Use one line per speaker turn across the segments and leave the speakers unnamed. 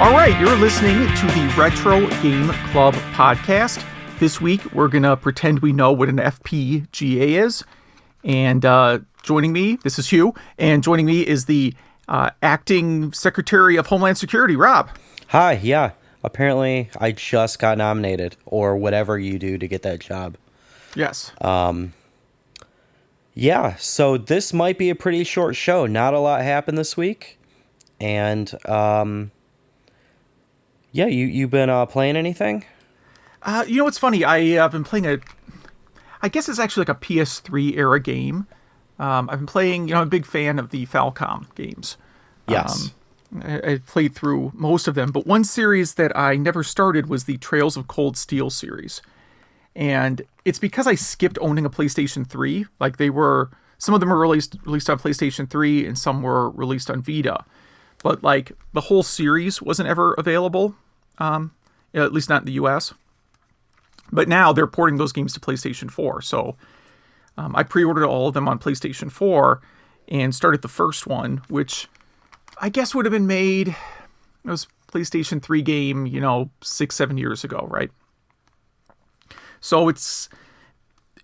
All right, you're listening to the Retro Game Club podcast. This week, we're going to pretend we know what an FPGA is. And joining me, this is Hugh, and joining me is the Acting Secretary of Homeland Security, Rob.
Hi, yeah. Apparently, I just got nominated, or whatever you do to get that job.
Yes.
Yeah, so this might be a pretty short show. Not a lot happened this week. And, yeah, you've been playing anything?
You know what's funny? I've been playing I guess it's actually like a PS3 era game. I've been playing, I'm a big fan of the Famicom games.
Yes.
I played through most of them, but one series that I never started was the Trails of Cold Steel series. And it's because I skipped owning a PlayStation 3. Like some of them were released on PlayStation 3 and some were released on Vita. But like the whole series wasn't ever available, at least not in the US. But now they're porting those games to PlayStation 4. So I pre-ordered all of them on PlayStation 4 and started the first one, which I guess would have been made, it was PlayStation 3 game, 6-7 years ago, right? So it's,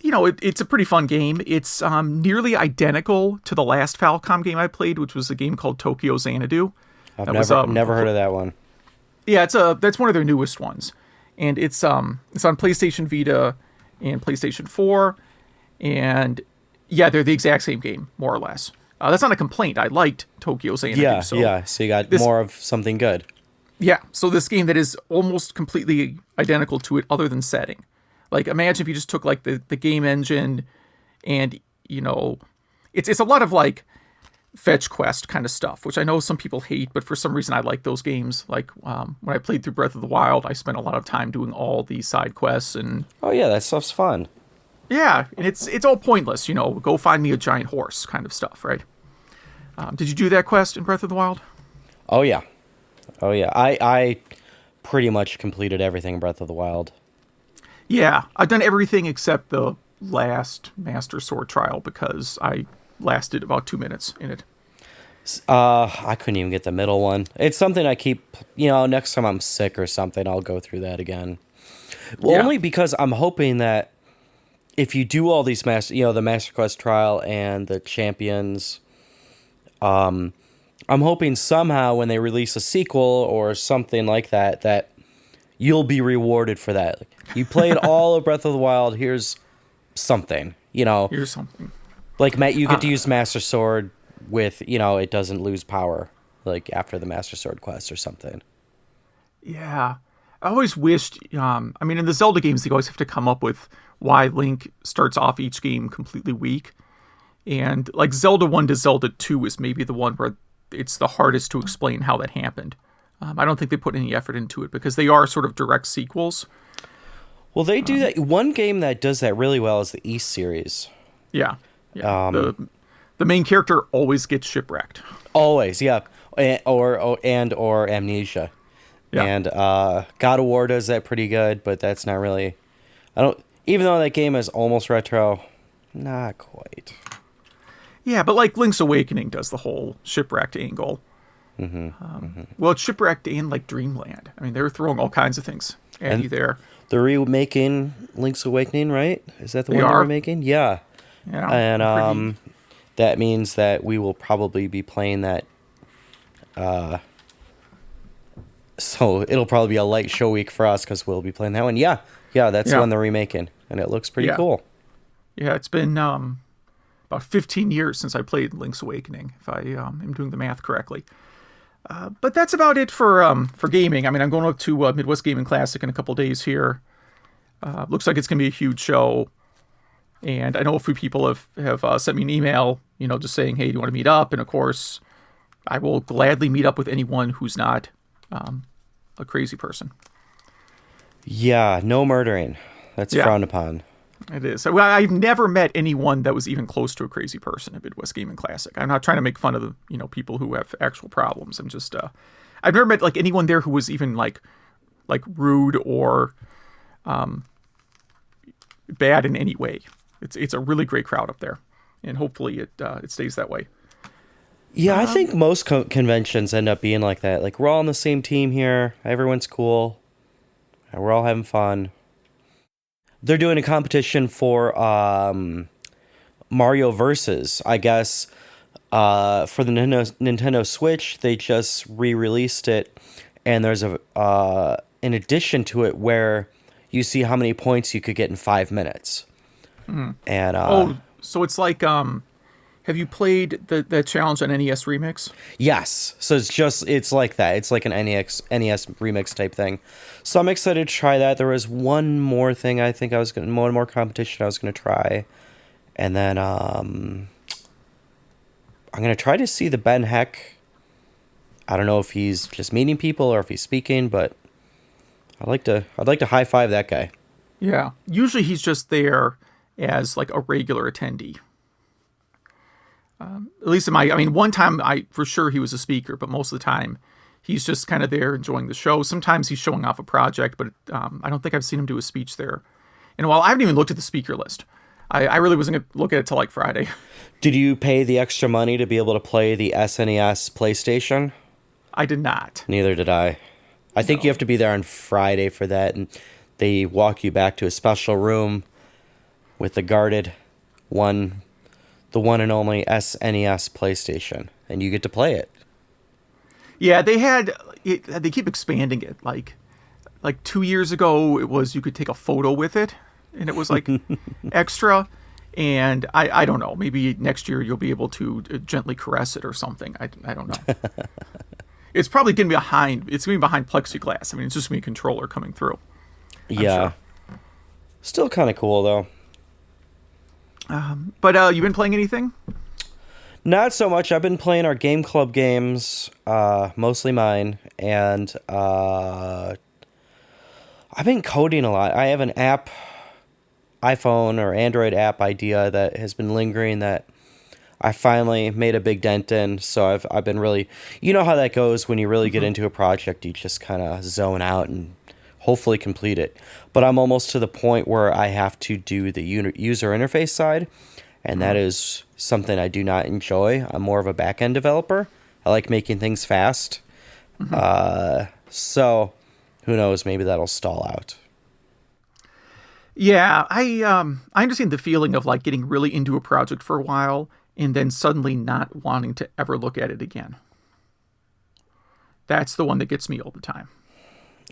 it's a pretty fun game. It's nearly identical to the last Falcom game I played, which was a game called Tokyo Xanadu.
I've never heard of that one.
Yeah, that's one of their newest ones. And it's on PlayStation Vita and PlayStation 4. And yeah, they're the exact same game, more or less. That's not a complaint. I liked Tokyo Xanadu.
Yeah, so you got more of something good.
Yeah, so this game that is almost completely identical to it other than setting. Like, imagine if you just took, like, the game engine and, it's a lot of, like, fetch quest kind of stuff, which I know some people hate, but for some reason I like those games. Like, when I played through Breath of the Wild, I spent a lot of time doing all the side quests and...
Oh, yeah, that stuff's fun.
Yeah, and it's all pointless, go find me a giant horse kind of stuff, right? Did you do that quest in Breath of the Wild?
Oh, yeah. I pretty much completed everything in Breath of the Wild.
Yeah, I've done everything except the last Master Sword trial because I lasted about 2 minutes in it.
I couldn't even get the middle one. It's something I keep, next time I'm sick or something, I'll go through that again. Well, yeah. Only because I'm hoping that if you do all these the Master Quest trial and the champions, I'm hoping somehow when they release a sequel or something like that, that you'll be rewarded for that. Like, you played all of Breath of the Wild. Here's something,
Here's something.
Like, you get to use Master Sword with, it doesn't lose power, like after the Master Sword quest or something.
Yeah. I always wished, in the Zelda games, they always have to come up with why Link starts off each game completely weak. And like Zelda 1 to Zelda 2 is maybe the one where it's the hardest to explain how that happened. I don't think they put any effort into it because they are sort of direct sequels.
Well, they do that. One game that does that really well is the East series.
Yeah. The main character always gets shipwrecked.
Always, yeah. Or Amnesia. Yeah. And God of War does that pretty good, but that's not really... Even though that game is almost retro, not quite.
Yeah, but like Link's Awakening does the whole shipwrecked angle. Mm-hmm. Well, it's shipwrecked and like Dreamland. They're throwing all kinds of things at you there.
They're remaking Link's Awakening, right? Is that the one they're remaking? Yeah.
Yeah.
And that means that we will probably be playing that. So it'll probably be a light show week for us because we'll be playing that one. Yeah, that's the one they're remaking, and it looks pretty cool.
Yeah, it's been about 15 years since I played Link's Awakening, if I am doing the math correctly. But that's about it for gaming. I'm going up to Midwest Gaming Classic in a couple days here. Looks like it's going to be a huge show. And I know a few people have sent me an email, just saying, hey, do you want to meet up? And of course, I will gladly meet up with anyone who's not a crazy person.
Yeah, no murdering. That's frowned upon.
It is. Well, I've never met anyone that was even close to a crazy person at Midwest Gaming Classic. I'm not trying to make fun of the people who have actual problems. I'm just I've never met like anyone there who was even like rude or bad in any way. It's a really great crowd up there, and hopefully it stays that way.
Yeah, I think most conventions end up being like that. Like, we're all on the same team here. Everyone's cool. And we're all having fun. They're doing a competition for Mario Versus. I guess for the Nintendo Switch, they just re-released it, and there's an addition to it where you see how many points you could get in 5 minutes. And
So it's like have you played the challenge on NES Remix?
yes, so it's like that. It's like an NES remix type thing. So I'm excited to try that. There was one more thing one more competition I was gonna try, and then I'm gonna try to see the Ben Heck. I don't know if he's just meeting people or if he's speaking, but I'd like to high five that guy.
Yeah. Usually he's just there as like a regular attendee. At least one time for sure he was a speaker, but most of the time he's just kind of there enjoying the show. Sometimes he's showing off a project, but I don't think I've seen him do a speech there. And while I haven't even looked at the speaker list, I really wasn't going to look at it till like Friday.
Did you pay the extra money to be able to play the SNES PlayStation?
I did not.
Neither did I. I think you have to be there on Friday for that, and they walk you back to a special room with the guarded the one and only SNES PlayStation, and you get to play it.
Yeah, they keep expanding it. Like 2 years ago, it was you could take a photo with it, and it was like extra. And I don't know, maybe next year you'll be able to gently caress it or something. I don't know. It's probably going to be behind. It's going to be behind plexiglass. I mean, it's just going to be a controller coming through.
Yeah. Sure. Still kind of cool though.
But you've been playing anything?
Not so much. I've been playing our game club games, mostly mine, and I've been coding a lot. I have an app, iPhone or Android app idea that has been lingering that I finally made a big dent in. So I've been really, you know how that goes when you really get into a project, you just kind of zone out and hopefully complete it. But I'm almost to the point where I have to do the user interface side, and that is something I do not enjoy. I'm more of a back-end developer. I like making things fast. So who knows, maybe that'll stall out.
Yeah, I understand the feeling of like getting really into a project for a while and then suddenly not wanting to ever look at it again. That's the one that gets me all the time.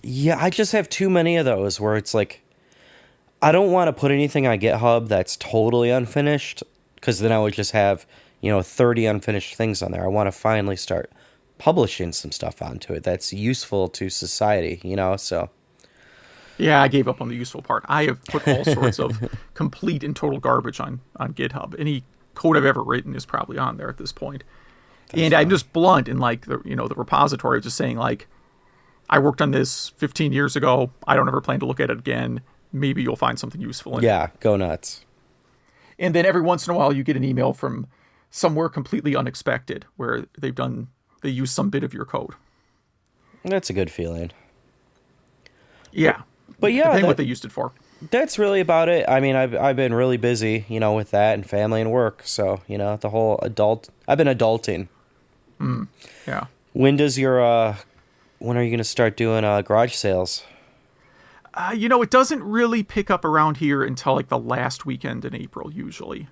Yeah, I just have too many of those where it's like, I don't want to put anything on GitHub that's totally unfinished, because then I would just have, 30 unfinished things on there. I want to finally start publishing some stuff onto it that's useful to society, so.
Yeah, I gave up on the useful part. I have put all sorts of complete and total garbage on GitHub. Any code I've ever written is probably on there at this point. And I'm just blunt in like the repository of just saying like, I worked on this 15 years ago. I don't ever plan to look at it again. Maybe you'll find something useful in it.
Yeah, go nuts.
And then every once in a while you get an email from somewhere completely unexpected where they use some bit of your code.
That's a good feeling.
Yeah.
But yeah,
depending what they used it for.
That's really about it. I mean, I've been really busy, with that and family and work. So, the whole I've been adulting.
Yeah.
When are you going to start doing garage sales?
It doesn't really pick up around here until like the last weekend in April, usually.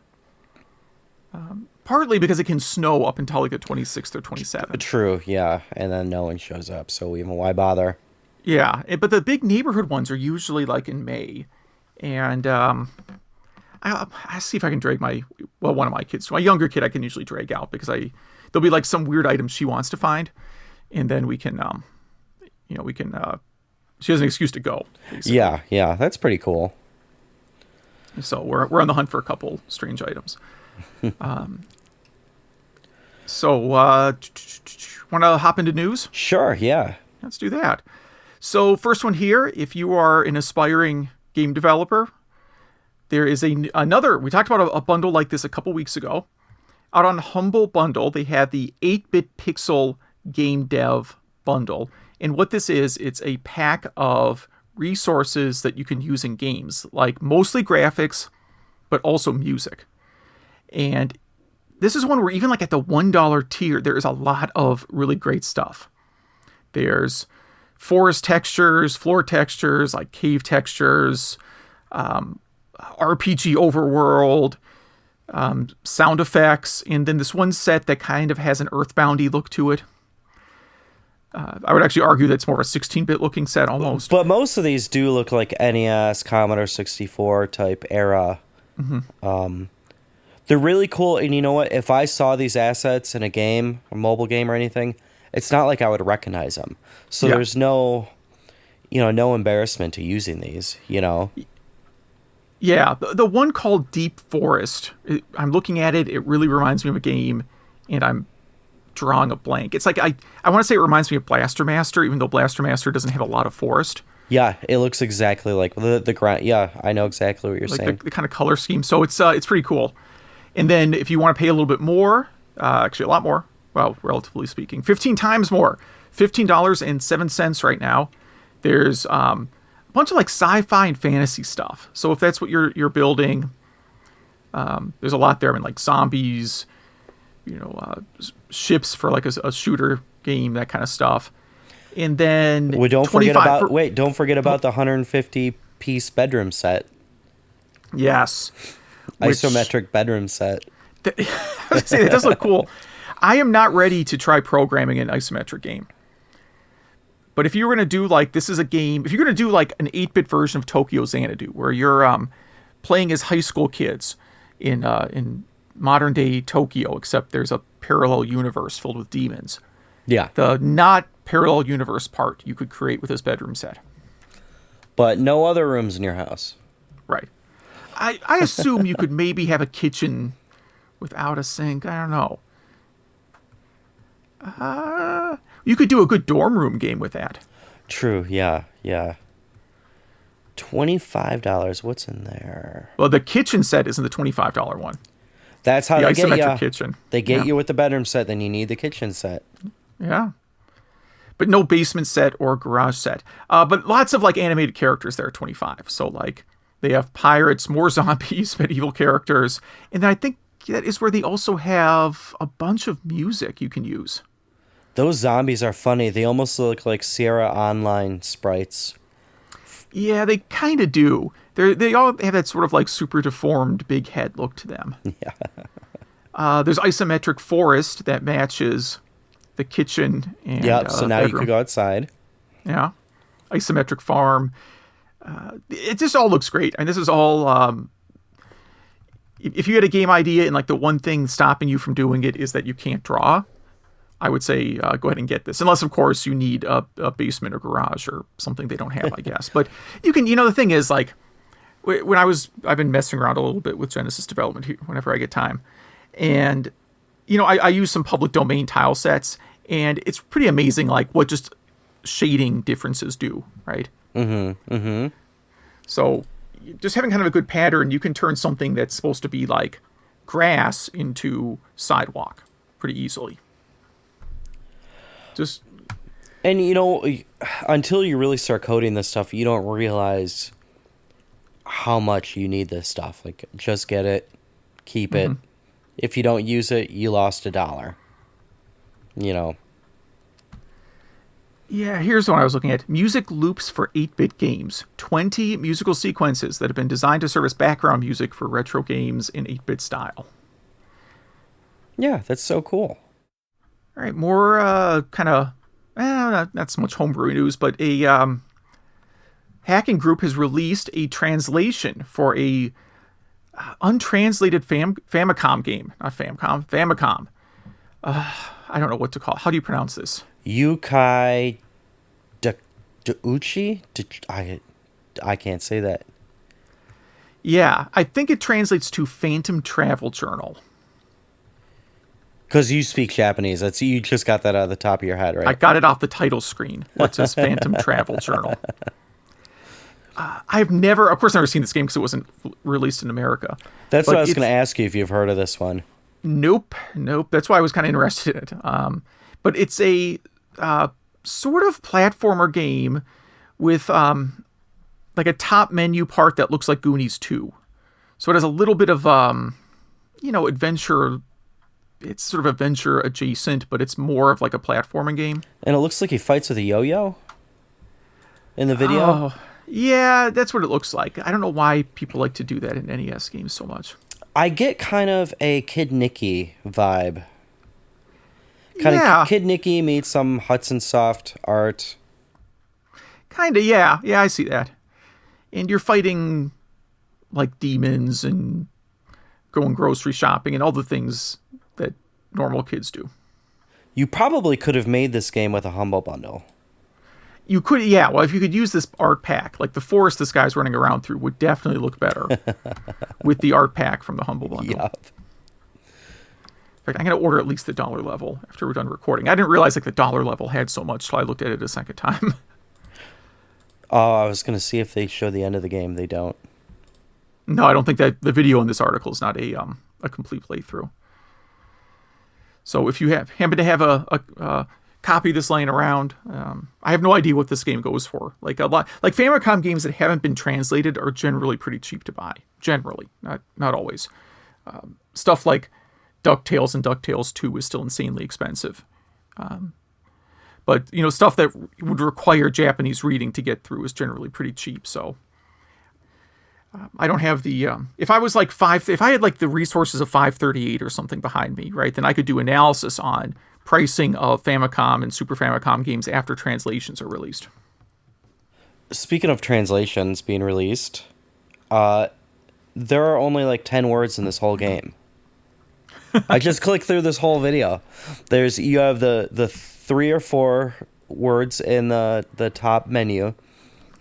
Partly because it can snow up until like the 26th or 27th.
True, yeah. And then no one shows up, so why bother?
Yeah, but the big neighborhood ones are usually like in May. And I'll see if I can drag one of my kids. My younger kid I can usually drag out because there'll be like some weird item she wants to find. And then we can, she has an excuse to go. Basically.
Yeah, that's pretty cool.
So we're on the hunt for a couple strange items. So want to hop into news?
Sure, yeah.
Let's do that. So first one here, if you are an aspiring game developer, there is another, we talked about a bundle like this a couple weeks ago. Out on Humble Bundle, they have the 8-bit pixel game dev bundle. And what this is, it's a pack of resources that you can use in games, like mostly graphics, but also music. And this is one where even like at the $1 tier, there is a lot of really great stuff. There's forest textures, floor textures, like cave textures, RPG overworld, sound effects, and then this one set that kind of has an Earthboundy look to it. I would actually argue that's more of a 16-bit looking set almost.
But most of these do look like NES, Commodore 64 type era. Mm-hmm. They're really cool, and you know what? If I saw these assets in a game, a mobile game or anything, it's not like I would recognize them. So there's no embarrassment to using these,
Yeah, the one called Deep Forest, I'm looking at it, it really reminds me of a game, and I'm drawing a blank. It's like, I want to say it reminds me of Blaster Master, even though Blaster Master doesn't have a lot of forest.
Yeah, it looks exactly like the ground. Yeah, I know exactly what you're saying.
The kind of color scheme, so it's pretty cool. And then if you want to pay a little bit more, actually a lot more, well, relatively speaking, 15 times more, $15.07 right now. There's a bunch of like sci-fi and fantasy stuff. So if that's what you're building, there's a lot there. I mean, like zombies, ships for like a shooter game, that kind of stuff. And then
don't forget about the 150-piece bedroom set.
Yes.
Isometric bedroom set.
That does look cool. I am not ready to try programming an isometric game. But if you were going to do like, this is a game, if you're going to do like an 8-bit version of Tokyo Xanadu, where you're playing as high school kids in modern day Tokyo, except there's a parallel universe filled with demons.
Yeah.
The not parallel universe part you could create with this bedroom set.
But no other rooms in your house.
Right. I assume you could maybe have a kitchen without a sink. I don't know. You could do a good dorm room game with that.
True, yeah. $25. What's in there?
Well, the kitchen set isn't the $25 one.
That's how they get you.
Kitchen.
They get you with the bedroom set, then you need the kitchen set.
Yeah. But no basement set or garage set. But lots of like animated characters there are 25. So like they have pirates, more zombies, medieval characters. And then I think that is where they also have a bunch of music you can use.
Those zombies are funny. They almost look like Sierra Online sprites.
Yeah, they kind of do. They all have that sort of like super deformed big head look to them.
Yeah.
There's isometric forest that matches the kitchen and
so now bedroom. You could go outside.
Yeah. Isometric farm. It just all looks great. I mean, this is all... if you had a game idea and like the one thing stopping you from doing it is that you can't draw, I would say go ahead and get this. Unless, of course, you need a basement or garage or something they don't have, I guess. But you can, the thing is, like, I've been messing around a little bit with Genesis development here whenever I get time. And, I use some public domain tile sets, and it's pretty amazing, like, what just shading differences do, right?
Mm-hmm, mm-hmm.
So just having kind of a good pattern, you can turn something that's supposed to be, like, grass into sidewalk pretty easily.
And until you really start coding this stuff, you don't realize how much you need this stuff. Like, just get it, keep it. If you don't use it, you lost $1.
Yeah, here's what I was looking at. Music loops for 8-bit games. 20 musical sequences that have been designed to serve as background music for retro games in 8-bit style.
Yeah, that's so cool.
All right, more kind of, not so much homebrew news, but a hacking group has released a translation for a untranslated Famicom game. Not Famicom, Famicom. I don't know what to call it. How do you pronounce this?
Youkai Douchuuki? I can't say that.
Yeah, I think it translates to Phantom Travel Journal.
Because you speak Japanese. You just got that out of the top of your head, right?
I got it off the title screen. What says Phantom Travel Journal? I've never seen this game because it wasn't released in America.
That's what I was going to ask you, if you've heard of this one.
Nope. That's why I was kind of interested in it. But it's a sort of platformer game with like a top menu part that looks like Goonies 2. So it has a little bit of adventure it's sort of adventure adjacent, but it's more of like a platforming game.
And it looks like he fights with a yo-yo in the video.
Oh, yeah, that's what it looks like. I don't know why people like to do that in NES games so much.
I get kind of a Kid Nicky vibe. Kind of Kid Nicky meets some Hudson Soft art.
Kind of, yeah. Yeah, I see that. And you're fighting like demons and going grocery shopping and all the things that normal kids do.
You probably could have made this game with a Humble Bundle.
You could, yeah. Well, if you could use this art pack, like the forest this guy's running around through would definitely look better with the art pack from the Humble Bundle.
Yep.
In fact, I'm going to order at least the dollar level after we're done recording. I didn't realize like the dollar level had so much, so I looked at it a second time.
Oh, I was going to see if they show the end of the game. They don't.
No, I don't think that the video in this article is not a complete playthrough. So if you happen to have a copy of this laying around, I have no idea what this game goes for. Like a lot, like Famicom games that haven't been translated are generally pretty cheap to buy. Generally, not always. Stuff like DuckTales and DuckTales 2 is still insanely expensive. But, you know, stuff that would require Japanese reading to get through is generally pretty cheap. So I don't have the, if I was like if I had like the resources of 538 or something behind me, right, then I could do analysis on pricing of Famicom and Super Famicom games after translations are released.
Speaking of translations being released, there are only like 10 words in this whole game. I just clicked through this whole video. You have the 3 or 4 words in the top menu,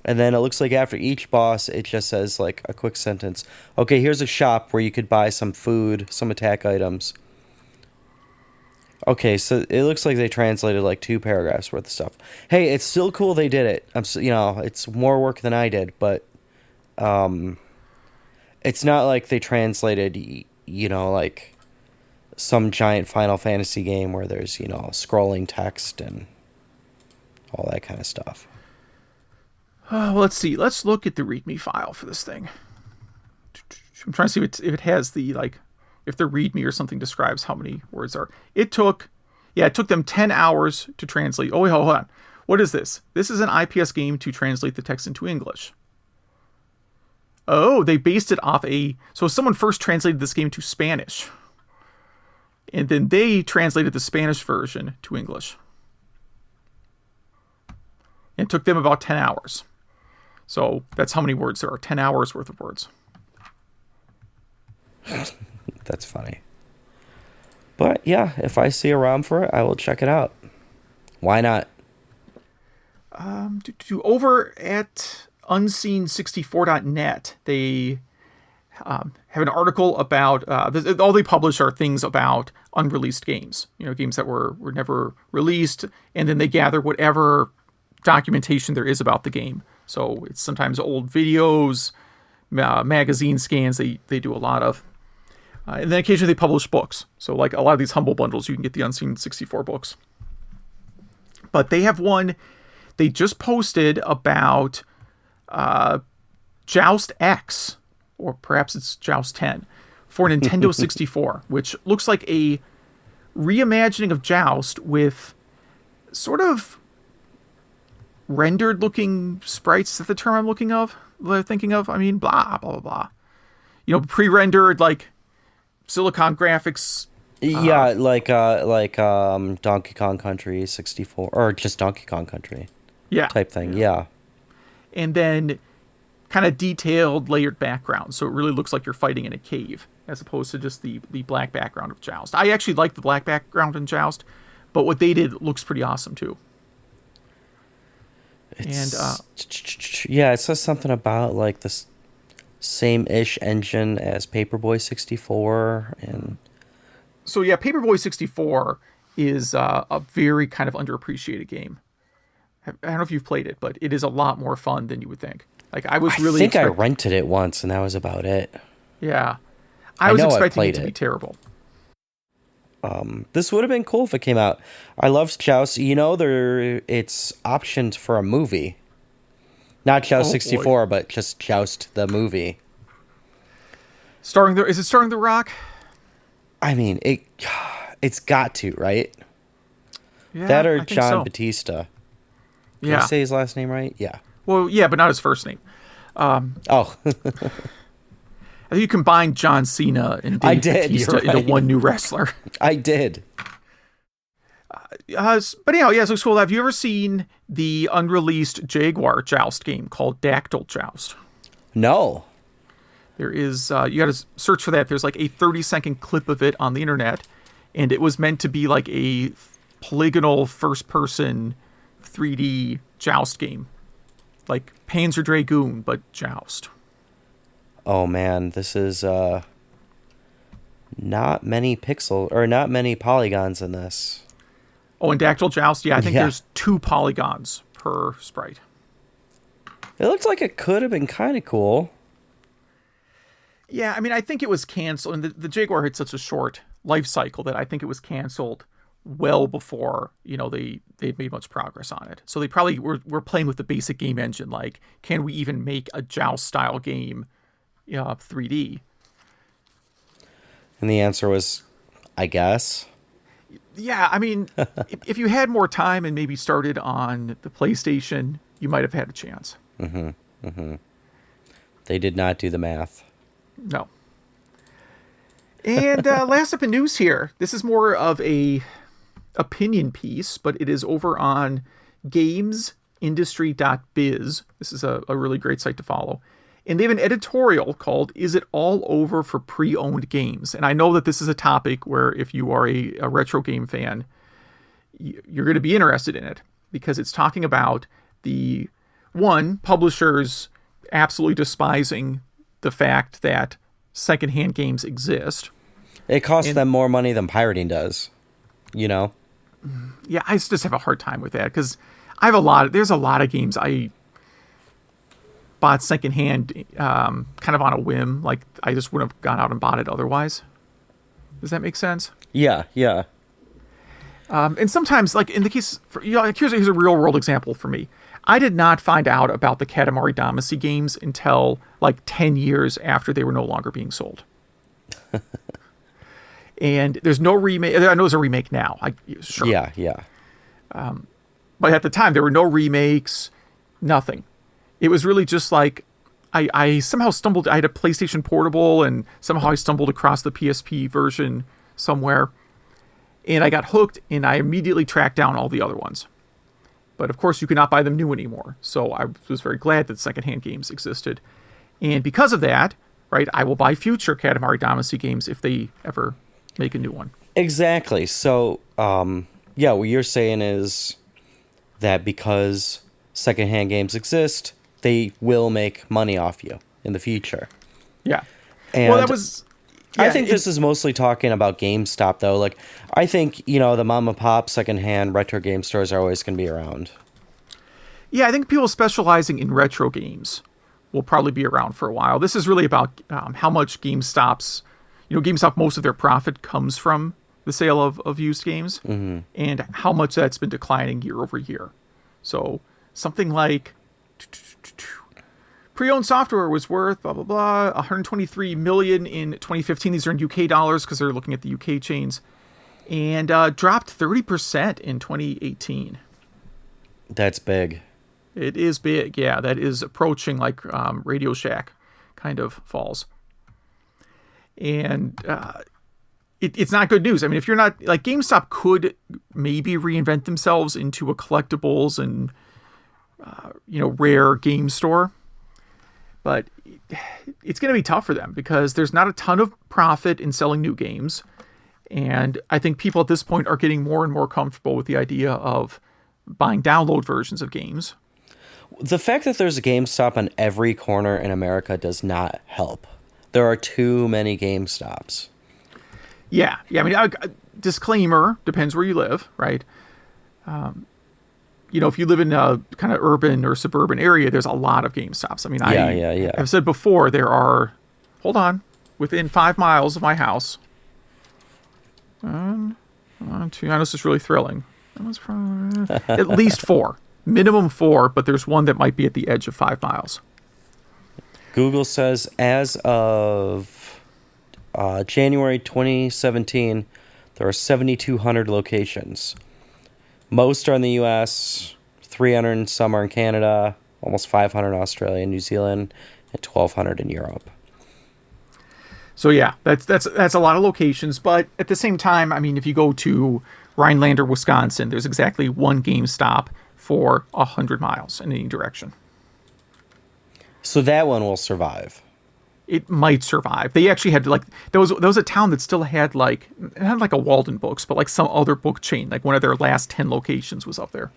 and then it looks like after each boss it just says like a quick sentence. Okay, here's a shop where you could buy some food, some attack items. Okay, so it looks like they translated like 2 paragraphs worth of stuff. Hey, it's still cool they did it. It's more work than I did, but it's not like they translated like some giant Final Fantasy game where there's, scrolling text and all that kind of stuff.
Well, let's see. Let's look at the README file for this thing. I'm trying to see if it has the, like, if the README or something describes how many words are. It took them 10 hours to translate. Oh, wait, hold on. What is this? This is an IPS game to translate the text into English. Oh, they based it off so someone first translated this game to Spanish. And then they translated the Spanish version to English. It took them about 10 hours. So that's how many words there are. 10 hours worth of words.
That's funny. But yeah, if I see a ROM for it, I will check it out. Why not?
Over at unseen64.net, they have an article about all they publish are things about unreleased games, games that were never released, and then they gather whatever documentation there is about the game. So it's sometimes old videos, magazine scans they do a lot of, and then occasionally they publish books. So like a lot of these Humble Bundles, you can get the Unseen 64 books. But they have one they just posted about Joust X, or perhaps it's Joust 10, for Nintendo 64, which looks like a reimagining of Joust with sort of rendered-looking sprites. Is that the term I'm thinking of? I mean, blah, blah, blah, blah. Pre-rendered, like, Silicon graphics.
Yeah, like Donkey Kong Country 64, or just Donkey Kong Country type thing, yeah.
And then kind of detailed, layered background, so it really looks like you're fighting in a cave, as opposed to just the black background of Joust. I actually like the black background in Joust, but what they did looks pretty awesome, too. And
yeah, it says something about, like, the same-ish engine as Paperboy 64, and...
So yeah, Paperboy 64 is a very kind of underappreciated game. I don't know if you've played it, but it is a lot more fun than you would think. Like I think
I rented it once, and that was about it.
Yeah, I was expecting it to be terrible.
This would have been cool if it came out. I loved Joust. It's optioned for a movie, not Joust 64, but just Joust the movie.
Is it starring The Rock?
I mean, It's got to, right?
Yeah,
That or
I think
John
so.
Batista. Did
Yeah.
I say his last name right? Yeah.
Well, yeah, but not his first name.
Oh,
I think you combined John Cena and
I
Dave
did.
Batista
You're
into
right.
one new wrestler.
I did.
But anyhow, yeah, so it's cool. Have you ever seen the unreleased Jaguar Joust game called Dactyl Joust?
No.
There is, you got to search for that. There's like a 30-second clip of it on the internet, and it was meant to be like a polygonal first-person 3D Joust game, like Panzer Dragoon, but Joust.
Oh man, this is not many not many polygons in this.
Oh, and Dactyl Joust, yeah, I think
Yeah.
there's 2 polygons per sprite.
It looked like it could have been kind of cool.
Yeah, I mean, I think it was canceled, and the Jaguar had such a short life cycle that I think it was canceled well before, they'd made much progress on it. So they probably were playing with the basic game engine, like, can we even make a Joust-style game 3D?
And the answer was, I guess.
Yeah, I mean, if you had more time and maybe started on the PlayStation, you might have had a chance.
They did not do the math.
No. And last up in news here, this is more of a opinion piece, but it is over on gamesindustry.biz. This is a really great site to follow. And they have an editorial called "Is It All Over for Pre-Owned Games?" And I know that this is a topic where if you are a retro game fan, you're going to be interested in it, because it's talking about the publishers absolutely despising the fact that secondhand games exist.
It costs them more money than pirating does.
Yeah, I just have a hard time with that, because there's a lot of games I bought secondhand kind of on a whim. Like, I just wouldn't have gone out and bought it otherwise. Does that make sense?
Yeah.
And sometimes, like in the case, here's a real world example for me. I did not find out about the Katamari Damacy games until like 10 years after they were no longer being sold. And there's no remake. I know there's a remake now. Sure.
Yeah.
But at the time, there were no remakes, nothing. It was really just like, I somehow stumbled, I had a PlayStation Portable, and somehow I stumbled across the PSP version somewhere. And I got hooked, and I immediately tracked down all the other ones. But of course, you cannot buy them new anymore. So I was very glad that secondhand games existed. And because of that, right, I will buy future Katamari Damacy games if they ever make a new one.
Exactly. So, what you're saying is that because secondhand games exist, they will make money off you in the future.
Yeah.
And
well, that was...
I think this is mostly talking about GameStop, though. Like, I think, the mom and pop secondhand retro game stores are always going to be around.
Yeah, I think people specializing in retro games will probably be around for a while. This is really about how much GameStop, most of their profit comes from the sale of used games, and how much that's been declining year over year. So something like pre-owned software was worth blah blah blah 123 million in 2015. These are in UK dollars because they're looking at the UK chains, and dropped 30% in 2018.
That's big.
It is big, yeah. That is approaching like Radio Shack kind of falls. And it's not good news. I mean, if you're not, like, GameStop could maybe reinvent themselves into a collectibles and, rare game store. But it's going to be tough for them because there's not a ton of profit in selling new games. And I think people at this point are getting more and more comfortable with the idea of buying download versions of games.
The fact that there's a GameStop on every corner in America does not help. There are too many GameStops.
Yeah. I mean, disclaimer, depends where you live, right? If you live in a kind of urban or suburban area, there's a lot of GameStops. I mean, I've said before, there are, within 5 miles of my house. One, two, I know this is really thrilling. At least 4. Minimum 4, but there's one that might be at the edge of 5 miles.
Google says as of January 2017, There are 7,200 locations. Most are in the U.S., 300 and some are in Canada, almost 500 in Australia and New Zealand, and 1,200 in Europe.
So yeah, that's a lot of locations. But at the same time, I mean, if you go to Rhinelander, Wisconsin, there's exactly one GameStop for 100 miles in any direction.
So that one will survive.
It might survive. They actually had like there was a town that still had like not like a Walden Books, but like some other book chain. Like one of their last 10 locations was up there.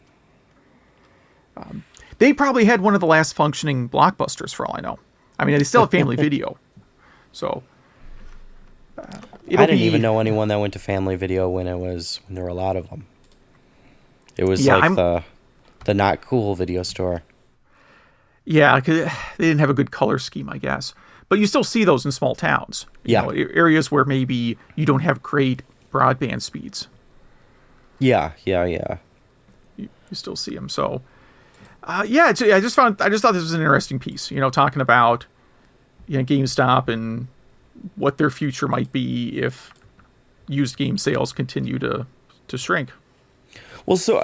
They probably had one of the last functioning Blockbusters for all I know. I mean, they still have Family Video, so
I didn't even know anyone that went to Family Video when there were a lot of them. It was the not cool video store.
Yeah, 'cause they didn't have a good color scheme, I guess. But you still see those in small towns. You know, areas where maybe you don't have great broadband speeds.
Yeah.
You still see them. So, I just thought this was an interesting piece. You know, talking about GameStop and what their future might be if used game sales continue to shrink.
Well, so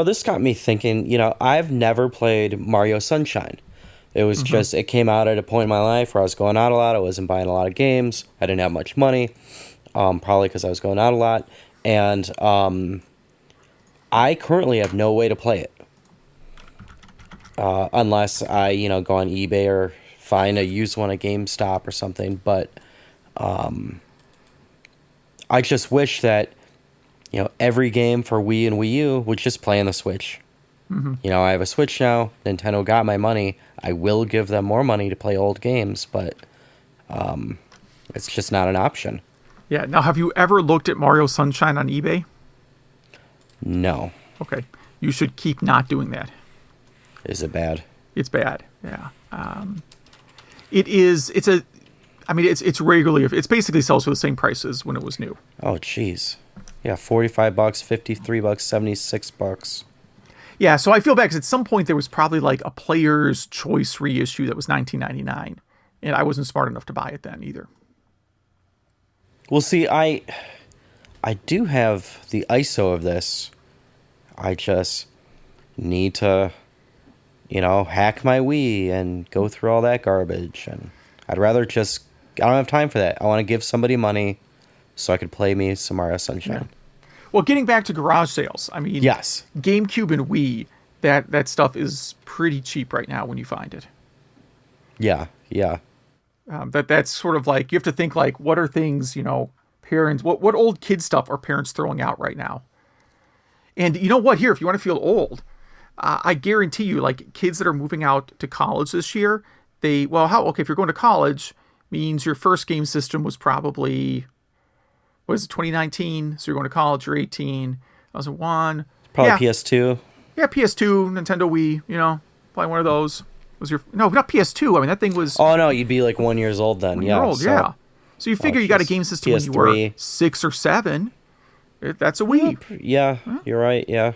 this got me thinking. I've never played Mario Sunshine. It was just, it came out at a point in my life where I was going out a lot. I wasn't buying a lot of games. I didn't have much money, probably because I was going out a lot. And I currently have no way to play it. Unless I, go on eBay or find a used one at GameStop or something. But I just wish that, every game for Wii and Wii U would just play on the Switch. Mm-hmm. I have a Switch now. Nintendo got my money. I will give them more money to play old games, but it's just not an option.
Yeah. Now, have you ever looked at Mario Sunshine on eBay?
No.
Okay. You should keep not doing that.
Is it bad?
It's bad. Yeah. It's regularly, it's basically sells for the same price as when it was new.
Oh, jeez. Yeah, $45, $53, $76.
Yeah, so I feel bad because at some point there was probably like a Player's Choice reissue that was $19.99, and I wasn't smart enough to buy it then either.
Well, see, I do have the ISO of this. I just need to, hack my Wii and go through all that garbage, and I don't have time for that. I want to give somebody money so I could play me some Mario Sunshine.
Yeah. Well, getting back to garage sales, I mean,
yes,
GameCube and Wii, that stuff is pretty cheap right now when you find it.
Yeah.
That's sort of like, you have to think like, what are things, parents, what old kid stuff are parents throwing out right now? And you know what, here, if you want to feel old, I guarantee you, like, kids that are moving out to college this year, if you're going to college, means your first game system was probably, 2019? So you're going to college, you're 18, 2001.
Probably PS2.
Yeah, PS2, Nintendo Wii, probably one of those. No, not PS2. I mean, that thing was...
Oh, no, you'd be like 1 year old then, yeah.
So you figure you got a game system PS3. When you were 6 or 7. That's a Wii.
Yeah, you're right, yeah.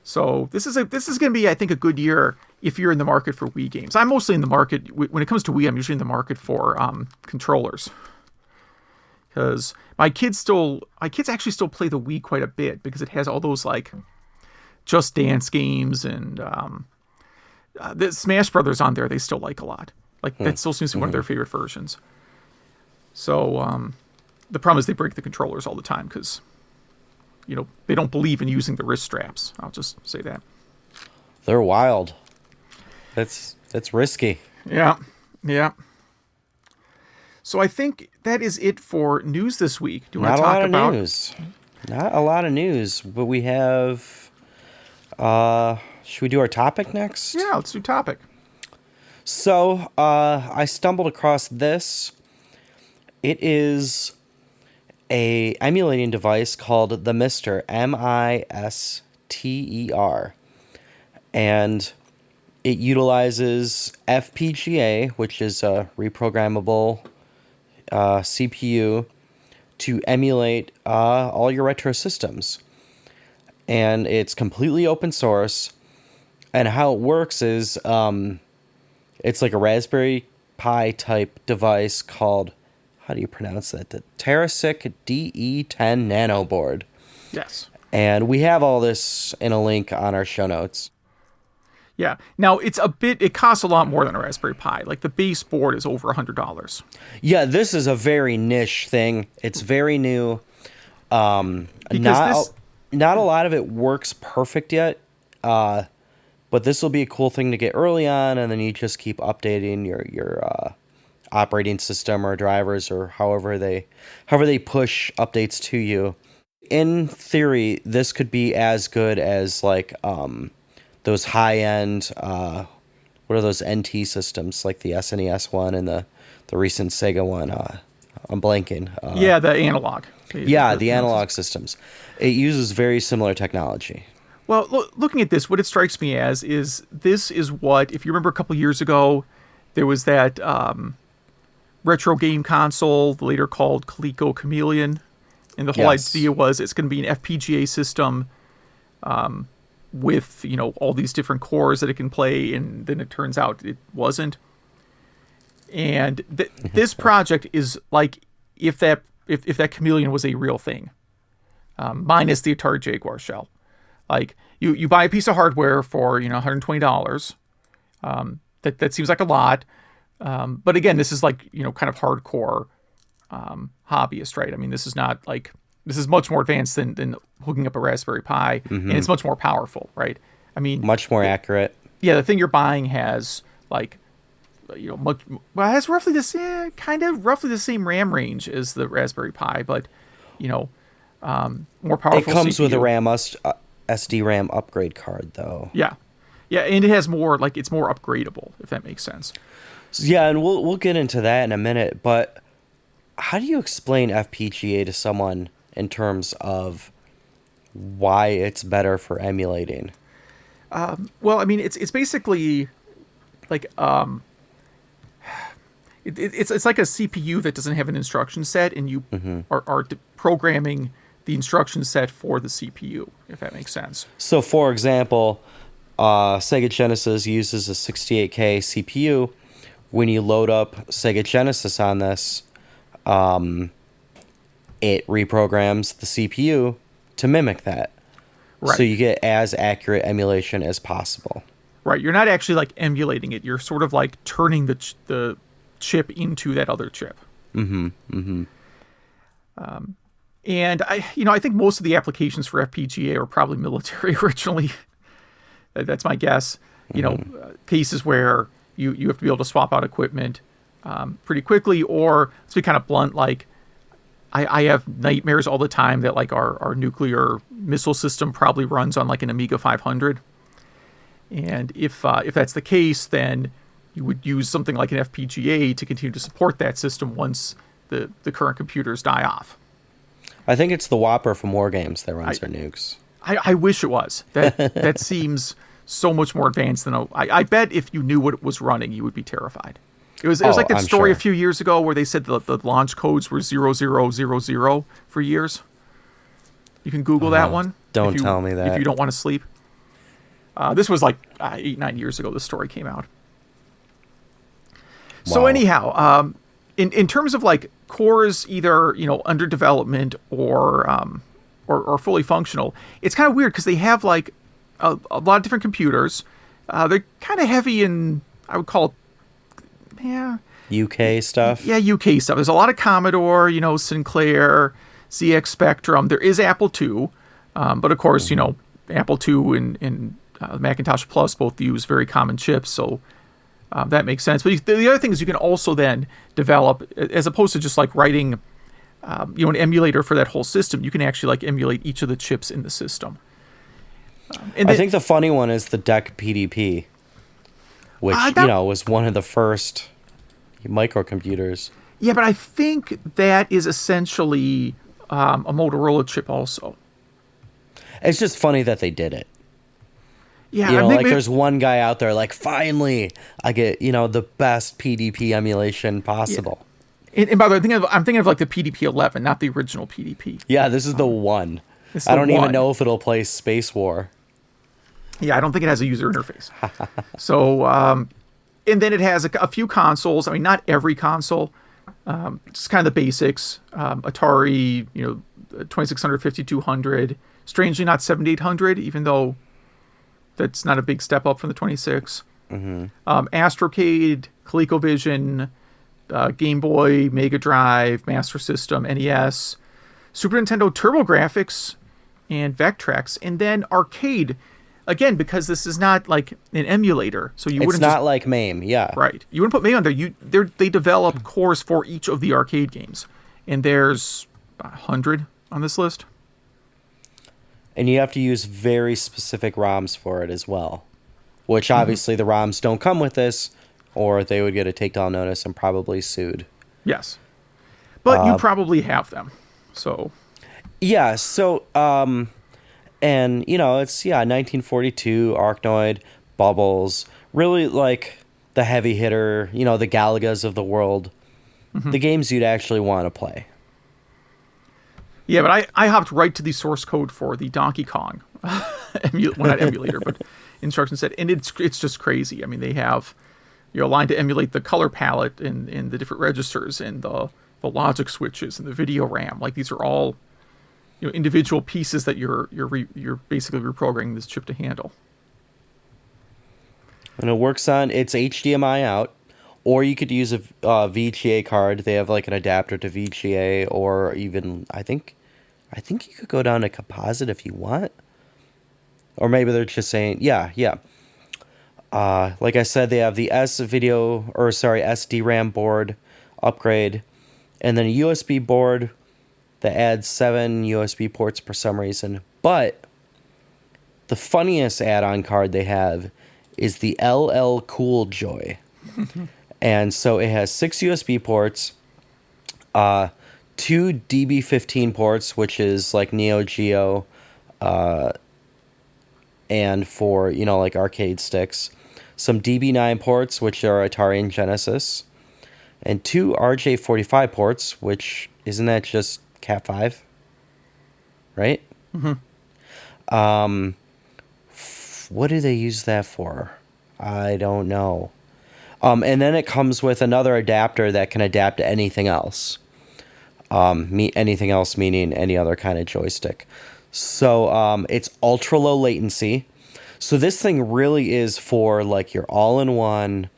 So this is going to be, I think, a good year if you're in the market for Wii games. I'm mostly in the market, when it comes to Wii, I'm usually in the market for controllers. Because my kids actually still play the Wii quite a bit because it has all those like Just Dance games and the Smash Brothers on there. They still like a lot. Like that still seems to be one of their favorite versions. So the problem is they break the controllers all the time because they don't believe in using the wrist straps. I'll just say that.
They're wild. That's risky.
Yeah. So I think that is it for news this week. Do you want to talk about
news? Not a lot of news, but we have. Should we do our topic next?
Yeah, let's do topic.
So I stumbled across this. It is a emulating device called the Mister, MISTER, and it utilizes FPGA, which is a reprogrammable CPU, to emulate all your retro systems. And it's completely open source. And how it works is it's like a Raspberry Pi type device called how do you pronounce that? The Terrasic DE10 Nano board.
Yes.
And we have all this in a link on our show notes.
Yeah. Now, it costs a lot more than a Raspberry Pi. Like, the base board is over $100.
Yeah, this is a very niche thing. It's very new. Not a lot of it works perfect yet. But this will be a cool thing to get early on, and then you just keep updating your operating system or drivers or however they push updates to you. In theory, this could be as good as like those high-end, what are those NT systems, like the SNES one and the recent Sega one? I'm blanking.
Yeah, the analog.
The analog systems. It uses very similar technology.
Well, looking at this, what it strikes me as is this is what, if you remember a couple years ago, there was that retro game console, later called Coleco Chameleon, and the whole idea was it's going to be an FPGA system with, all these different cores that it can play, and then it turns out it wasn't. And this project is like if that Chameleon was a real thing, minus the Atari Jaguar shell. Like you buy a piece of hardware for $120. That seems like a lot, but again, this is like kind of hardcore hobbyist, right? I mean, this is much more advanced than hooking up a Raspberry Pi, and it's much more powerful, right? I mean,
much more accurate.
Yeah, the thing you're buying has it has roughly the same RAM range as the Raspberry Pi, but more powerful.
It comes
CPU.
with a RAM SD-RAM upgrade card, though.
Yeah, and it has more it's more upgradable, if that makes sense.
Yeah, and we'll get into that in a minute, but how do you explain FPGA to someone in terms of why it's better for emulating?
Well, I mean, it's basically like it's like a CPU that doesn't have an instruction set, and you are programming the instruction set for the CPU, if that makes sense.
So, for example, Sega Genesis uses a 68K CPU. When you load up Sega Genesis on this, it reprograms the CPU to mimic that. Right. So you get as accurate emulation as possible.
Right. You're not actually emulating it. You're sort of turning the chip into that other chip. And I think most of the applications for FPGA are probably military originally. That's my guess. Cases where you have to be able to swap out equipment pretty quickly, or let's be kind of blunt, I have nightmares all the time that our nuclear missile system probably runs on an Amiga 500. And if that's the case, then you would use something like an FPGA to continue to support that system once the current computers die off.
I think it's the Whopper from War Games that runs our nukes.
I wish it was. That seems so much more advanced than I bet if you knew what it was running, you would be terrified. It was like that story a few years ago where they said the launch codes were 0000 for years. You can Google that one.
Don't tell me that.
If you don't want to sleep. This was 8-9 years ago this story came out. Wow. So anyhow, in terms of cores either under development or fully functional, it's kind of weird because they have a lot of different computers. They're kind of heavy in, I would call it,
UK stuff.
Yeah, UK stuff. There's a lot of Commodore, Sinclair, ZX Spectrum. There is Apple II, but of course, Apple II and Macintosh Plus both use very common chips, so that makes sense. But the other thing is you can also then develop, as opposed to just writing, an emulator for that whole system, you can actually emulate each of the chips in the system.
I think the funny one is the DEC PDP, which was one of the first microcomputers.
Yeah, but I think that is essentially a Motorola chip also.
It's just funny that they did it.
Yeah,
there's one guy out there finally I get the best PDP emulation possible.
Yeah. And by the way, I'm thinking of the PDP-11, not the original PDP.
Yeah, this is the one. I don't even know if it'll play Space War.
Yeah, I don't think it has a user interface. So, and then it has a few consoles. I mean, not every console, Just kind of the basics. Atari, 2600, 5200. Strangely, not 7800, even though that's not a big step up from the 26. Astrocade, ColecoVision, Game Boy, Mega Drive, Master System, NES, Super Nintendo TurboGrafx, and Vectrex, and then arcade. Again, because this is not like an emulator, so you wouldn't.
It's not like MAME, yeah.
Right. You wouldn't put MAME on there. They develop cores for each of the arcade games, and there's 100 on this list.
And you have to use very specific ROMs for it as well, which obviously the ROMs don't come with this, or they would get a takedown notice and probably sued.
Yes, but you probably have them, so.
Yeah. So, and it's 1942 Arkanoid, Bubbles, really like the heavy hitter, the Galagas of the world, the games you'd actually want to play.
Yeah, but I hopped right to the source code for the Donkey Kong, not emulator, but instruction set, and it's just crazy. I mean, they have a line to emulate the color palette in the different registers and the logic switches and the video RAM. Like these are all individual pieces that you're basically reprogramming this chip to handle.
And it works on it's HDMI out. Or you could use a VGA card. They have like an adapter to VGA, or even I think you could go down to composite if you want. Or maybe they're just saying, yeah. Like I said, they have the SD RAM board upgrade, and then a USB board that adds 7 USB ports for some reason. But the funniest add-on card they have is the LL Cool Joy. And so it has 6 USB ports, 2 DB15 ports, which is like Neo Geo, and for, like arcade sticks, some DB9 ports, which are Atari and Genesis, and 2 RJ45 ports, which, isn't that just Cat5? Right? What do they use that for? I don't know. And then it comes with another adapter that can adapt to anything else. Anything else meaning any other kind of joystick. So it's ultra low latency. So this thing really is for like your all-in-one.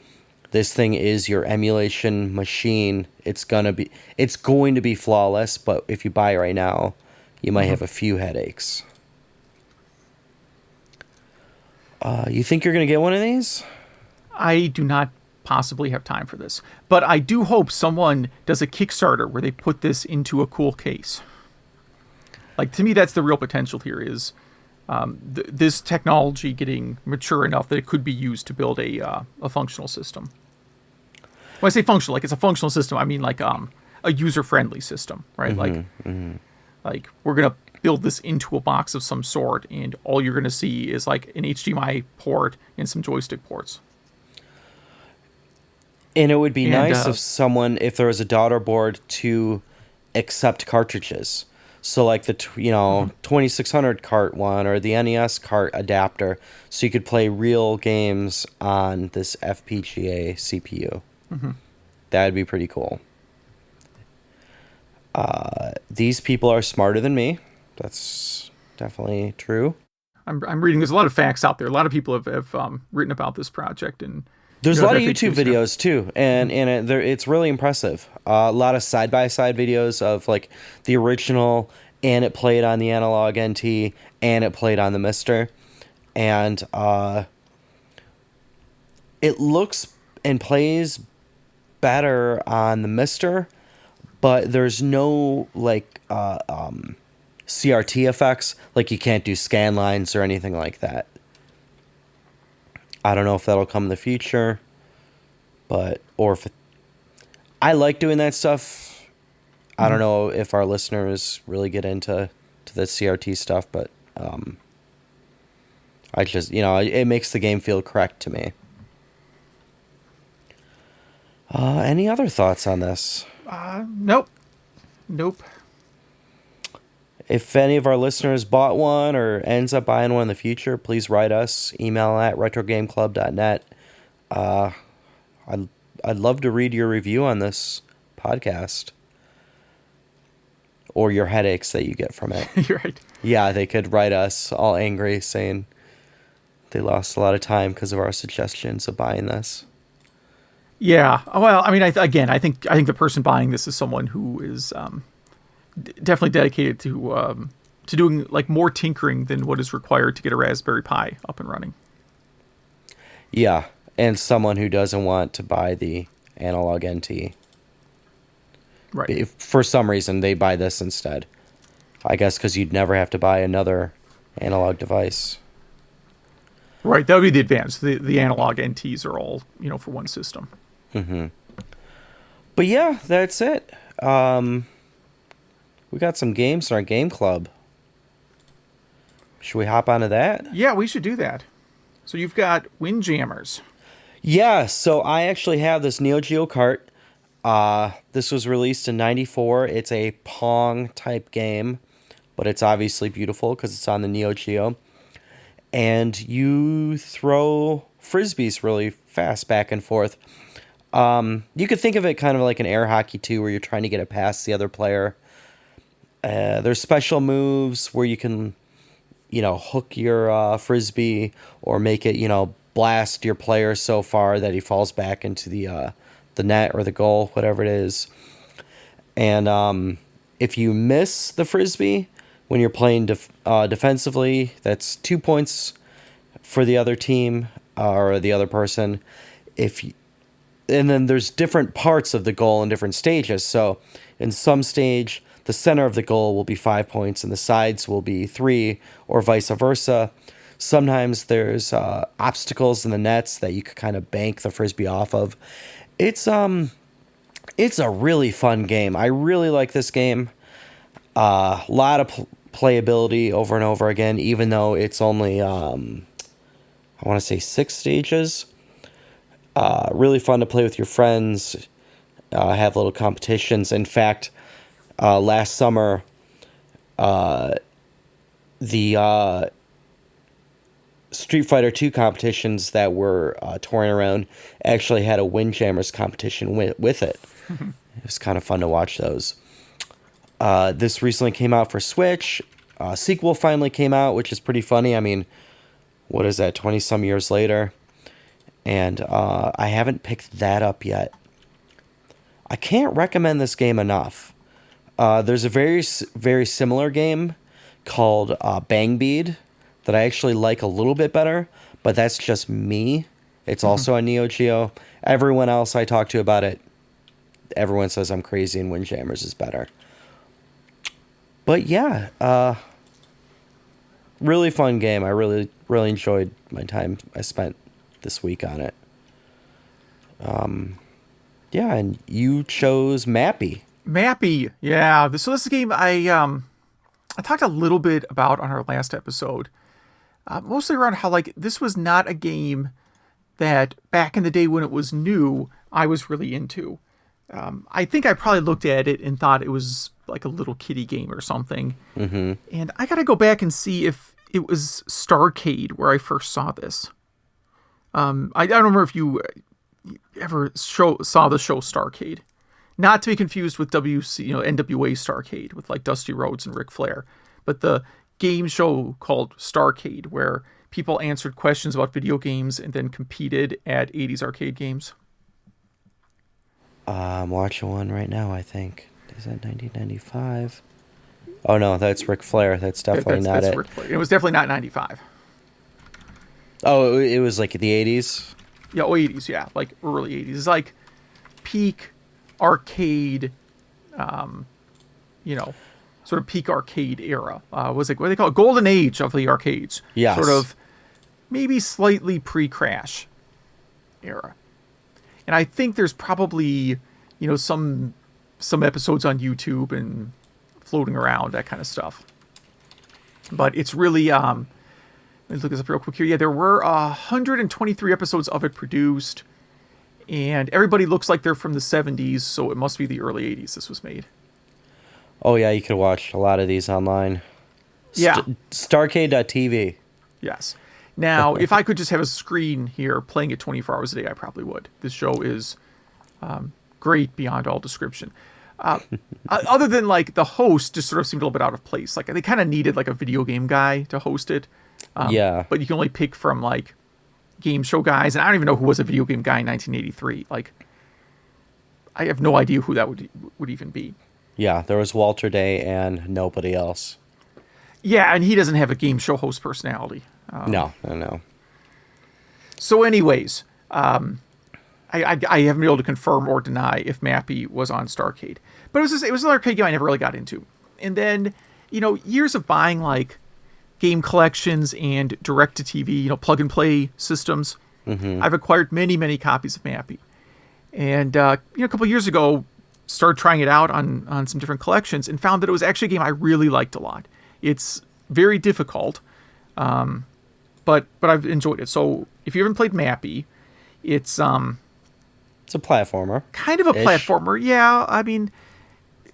This thing is your emulation machine. It's going to be flawless, but if you buy it right now, you might have a few headaches. You think you're going to get one of these?
I do not possibly have time for this, but I do hope someone does a Kickstarter where they put this into a cool case. Like, to me, that's the real potential here is this technology getting mature enough that it could be used to build a functional system. When I say functional, like it's a functional system, I mean like a user-friendly system, right? Like we're gonna build this into a box of some sort, and all you're gonna see is like an HDMI port and some joystick ports.
And it would be nice if there was a daughter board to accept cartridges. So like the 2600 cart one or the NES cart adapter, so you could play real games on this FPGA CPU. That would be pretty cool. These people are smarter than me. That's definitely true.
I'm reading. There's a lot of facts out there. A lot of people have written about this project, and
there's a lot of YouTube videos too, and it's really impressive. A lot of side by side videos of like the original, and it played on the analog NT, and it played on the Mister, and it looks and plays better on the Mister, but there's no like CRT effects. Like you can't do scan lines or anything like that. I don't know if that'll come in the future, I like doing that stuff. I don't know if our listeners really get into the CRT stuff, but I just, it makes the game feel correct to me. Any other thoughts on this?
Nope.
If any of our listeners bought one or ends up buying one in the future, please write us. Email at retrogameclub.net. I'd love to read your review on this podcast. Or your headaches that you get from it.
You're right.
Yeah, they could write us all angry saying they lost a lot of time because of our suggestions of buying this.
Yeah. Well, I mean, I think the person buying this is someone who is definitely dedicated to doing like more tinkering than what is required to get a Raspberry Pi up and running.
Yeah, and someone who doesn't want to buy the analog NT.
Right.
If for some reason they buy this instead. I guess because you'd never have to buy another analog device.
Right. That would be the advantage. The analog NTs are all, for one system.
Mm-hmm. But yeah, that's it. We got some games in our game club. Should we hop onto that?
Yeah, we should do that. So you've got Windjammers.
Yeah, so I actually have this Neo Geo cart. This was released in '94. It's a Pong type game, but it's obviously beautiful because it's on the Neo Geo. And you throw frisbees really fast back and forth. You could think of it kind of like an air hockey too, where you're trying to get it past the other player. There's special moves where you can, hook your frisbee or make it, blast your player so far that he falls back into the net or the goal, whatever it is. And if you miss the frisbee when you're playing defensively, that's 2 points for the other team or the other person. And then there's different parts of the goal in different stages. So in some stage, the center of the goal will be 5 points and the sides will be 3, or vice versa. Sometimes there's obstacles in the nets that you could kind of bank the frisbee off of. It's a really fun game. I really like this game. A lot of playability over and over again, even though it's only I want to say 6 stages. Really fun to play with your friends. Have little competitions. In fact, last summer, the Street Fighter 2 competitions that were touring around actually had a Windjammers competition with it. It was kind of fun to watch those. This recently came out for Switch. Sequel finally came out, which is pretty funny. I mean, what is that, 20-some years later? And I haven't picked that up yet. I can't recommend this game enough. There's a very, very similar game called Bang Bead that I actually like a little bit better, but that's just me. It's also on Neo Geo. Everyone else I talk to about it, everyone says I'm crazy and Windjammers is better. But yeah, really fun game. I really, really enjoyed my time I spent this week on it. Yeah, and you chose Mappy.
Mappy, yeah. So this is a game I talked a little bit about on our last episode. Mostly around how, like, this was not a game that back in the day when it was new, I was really into. I think I probably looked at it and thought it was like a little kiddie game or something. Mm-hmm. And I got to go back and see if it was Starcade where I first saw this. I don't remember if you ever saw the show Starcade. Not to be confused with NWA Starcade with like Dusty Rhodes and Ric Flair. But the game show called Starcade, where people answered questions about video games and then competed at 80s arcade games.
I'm watching one right now, I think. Is that 1995? Oh, no, that's Ric Flair. That's definitely not it.
Ric Flair. It was definitely not 95.
Oh, it was like the 80s?
Yeah, 80s, yeah. Like early 80s. It's like peak arcade, sort of peak arcade era. Was it what do they call it? Golden age of the arcades.
Yes.
Sort of maybe slightly pre-crash era. And I think there's probably, some episodes on YouTube and floating around, that kind of stuff. But it's really, let me look this up real quick here. Yeah, there were 123 episodes of it produced. And everybody looks like they're from the 70s, so it must be the early 80s this was made.
Oh, yeah, you could watch a lot of these online.
Yeah.
Starcade.tv.
Yes. Now, if I could just have a screen here playing it 24 hours a day, I probably would. This show is great beyond all description. Other than like the host just sort of seemed a little bit out of place. Like they kind of needed like a video game guy to host it. But you can only pick from like game show guys, and I don't even know who was a video game guy in 1983. Like, I have no idea who that would even be.
Yeah, there was Walter Day and nobody else.
Yeah, and he doesn't have a game show host personality.
No.
So, anyways, I haven't been able to confirm or deny if Mappy was on Starcade, but it was an arcade game I never really got into. And then, years of buying like game collections and direct-to-TV, plug-and-play systems. Mm-hmm. I've acquired many, many copies of Mappy. And, a couple of years ago, started trying it out on some different collections and found that it was actually a game I really liked a lot. It's very difficult, but I've enjoyed it. So if you haven't played Mappy, it's a
platformer.
Kind of a platformer, yeah. I mean,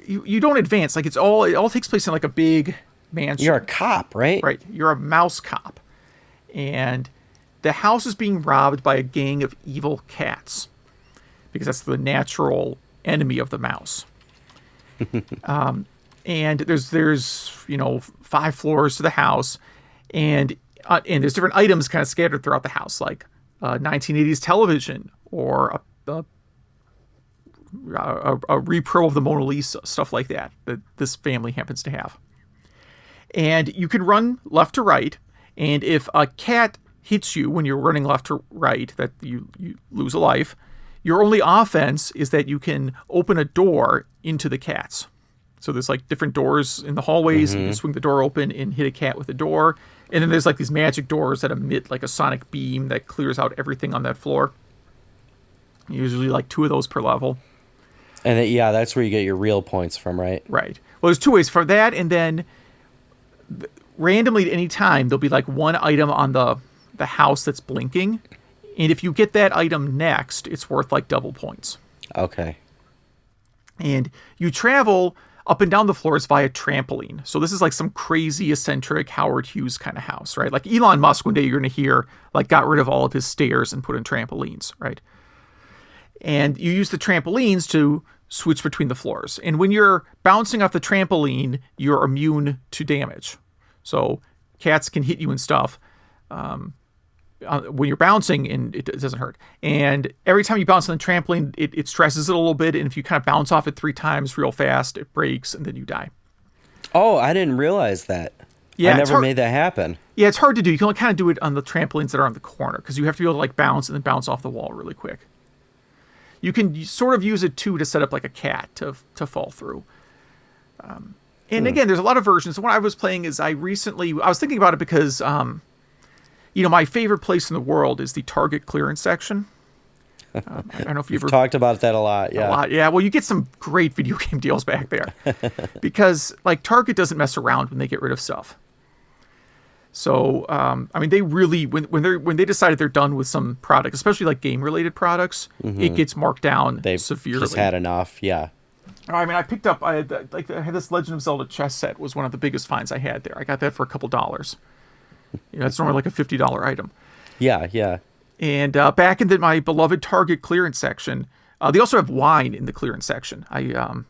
you don't advance. Like it all takes place in like a big mansion.
You're a cop, right?
Right. You're a mouse cop. And the house is being robbed by a gang of evil cats because that's the natural enemy of the mouse. And there's 5 floors to the house, and there's different items kind of scattered throughout the house, like 1980s television or a repro of the Mona Lisa, stuff like that this family happens to have. And you can run left to right, and if a cat hits you when you're running left to right, that you lose a life. Your only offense is that you can open a door into the cats. So there's like different doors in the hallways, mm-hmm. and you swing the door open and hit a cat with a door. And then there's like these magic doors that emit like a sonic beam that clears out everything on that floor. Usually like 2 of those per level.
And that's where you get your real points from, right?
Right. Well, there's 2 ways for that, and then randomly at any time there'll be like one item on the house that's blinking. And if you get that item next, it's worth like double points.
Okay.
And you travel up and down the floors via trampoline. So this is like some crazy eccentric Howard Hughes kind of house, right? Like Elon Musk, one day you're going to hear, like got rid of all of his stairs and put in trampolines, right? And you use the trampolines to switch between the floors. And when you're bouncing off the trampoline, you're immune to damage. So cats can hit you and stuff. When you're bouncing, and it doesn't hurt. And every time you bounce on the trampoline, it stresses it a little bit. And if you kind of bounce off it 3 times real fast, it breaks, and then you die.
Oh, I didn't realize that. Yeah, I never made that happen.
Yeah, it's hard to do. You can only kind of do it on the trampolines that are on the corner because you have to be able to like bounce and then bounce off the wall really quick. You can sort of use it too to set up like a cat to fall through. And again, there's a lot of versions. The one I was playing is I was thinking about it because my favorite place in the world is the Target clearance section. I don't know if you've
talked about that a lot. Yeah.
A lot. Yeah. Well, you get some great video game deals back there because like Target doesn't mess around when they get rid of stuff. So, they really, when they decided they're done with some product, especially like game related products, mm-hmm. it gets marked down severely.
They've just had enough. Yeah.
I picked up, I had this Legend of Zelda chess set was one of the biggest finds I had there. I got that for a couple $. It's normally like a $50 item.
Yeah.
And back in my beloved Target clearance section, they also have wine in the clearance section. I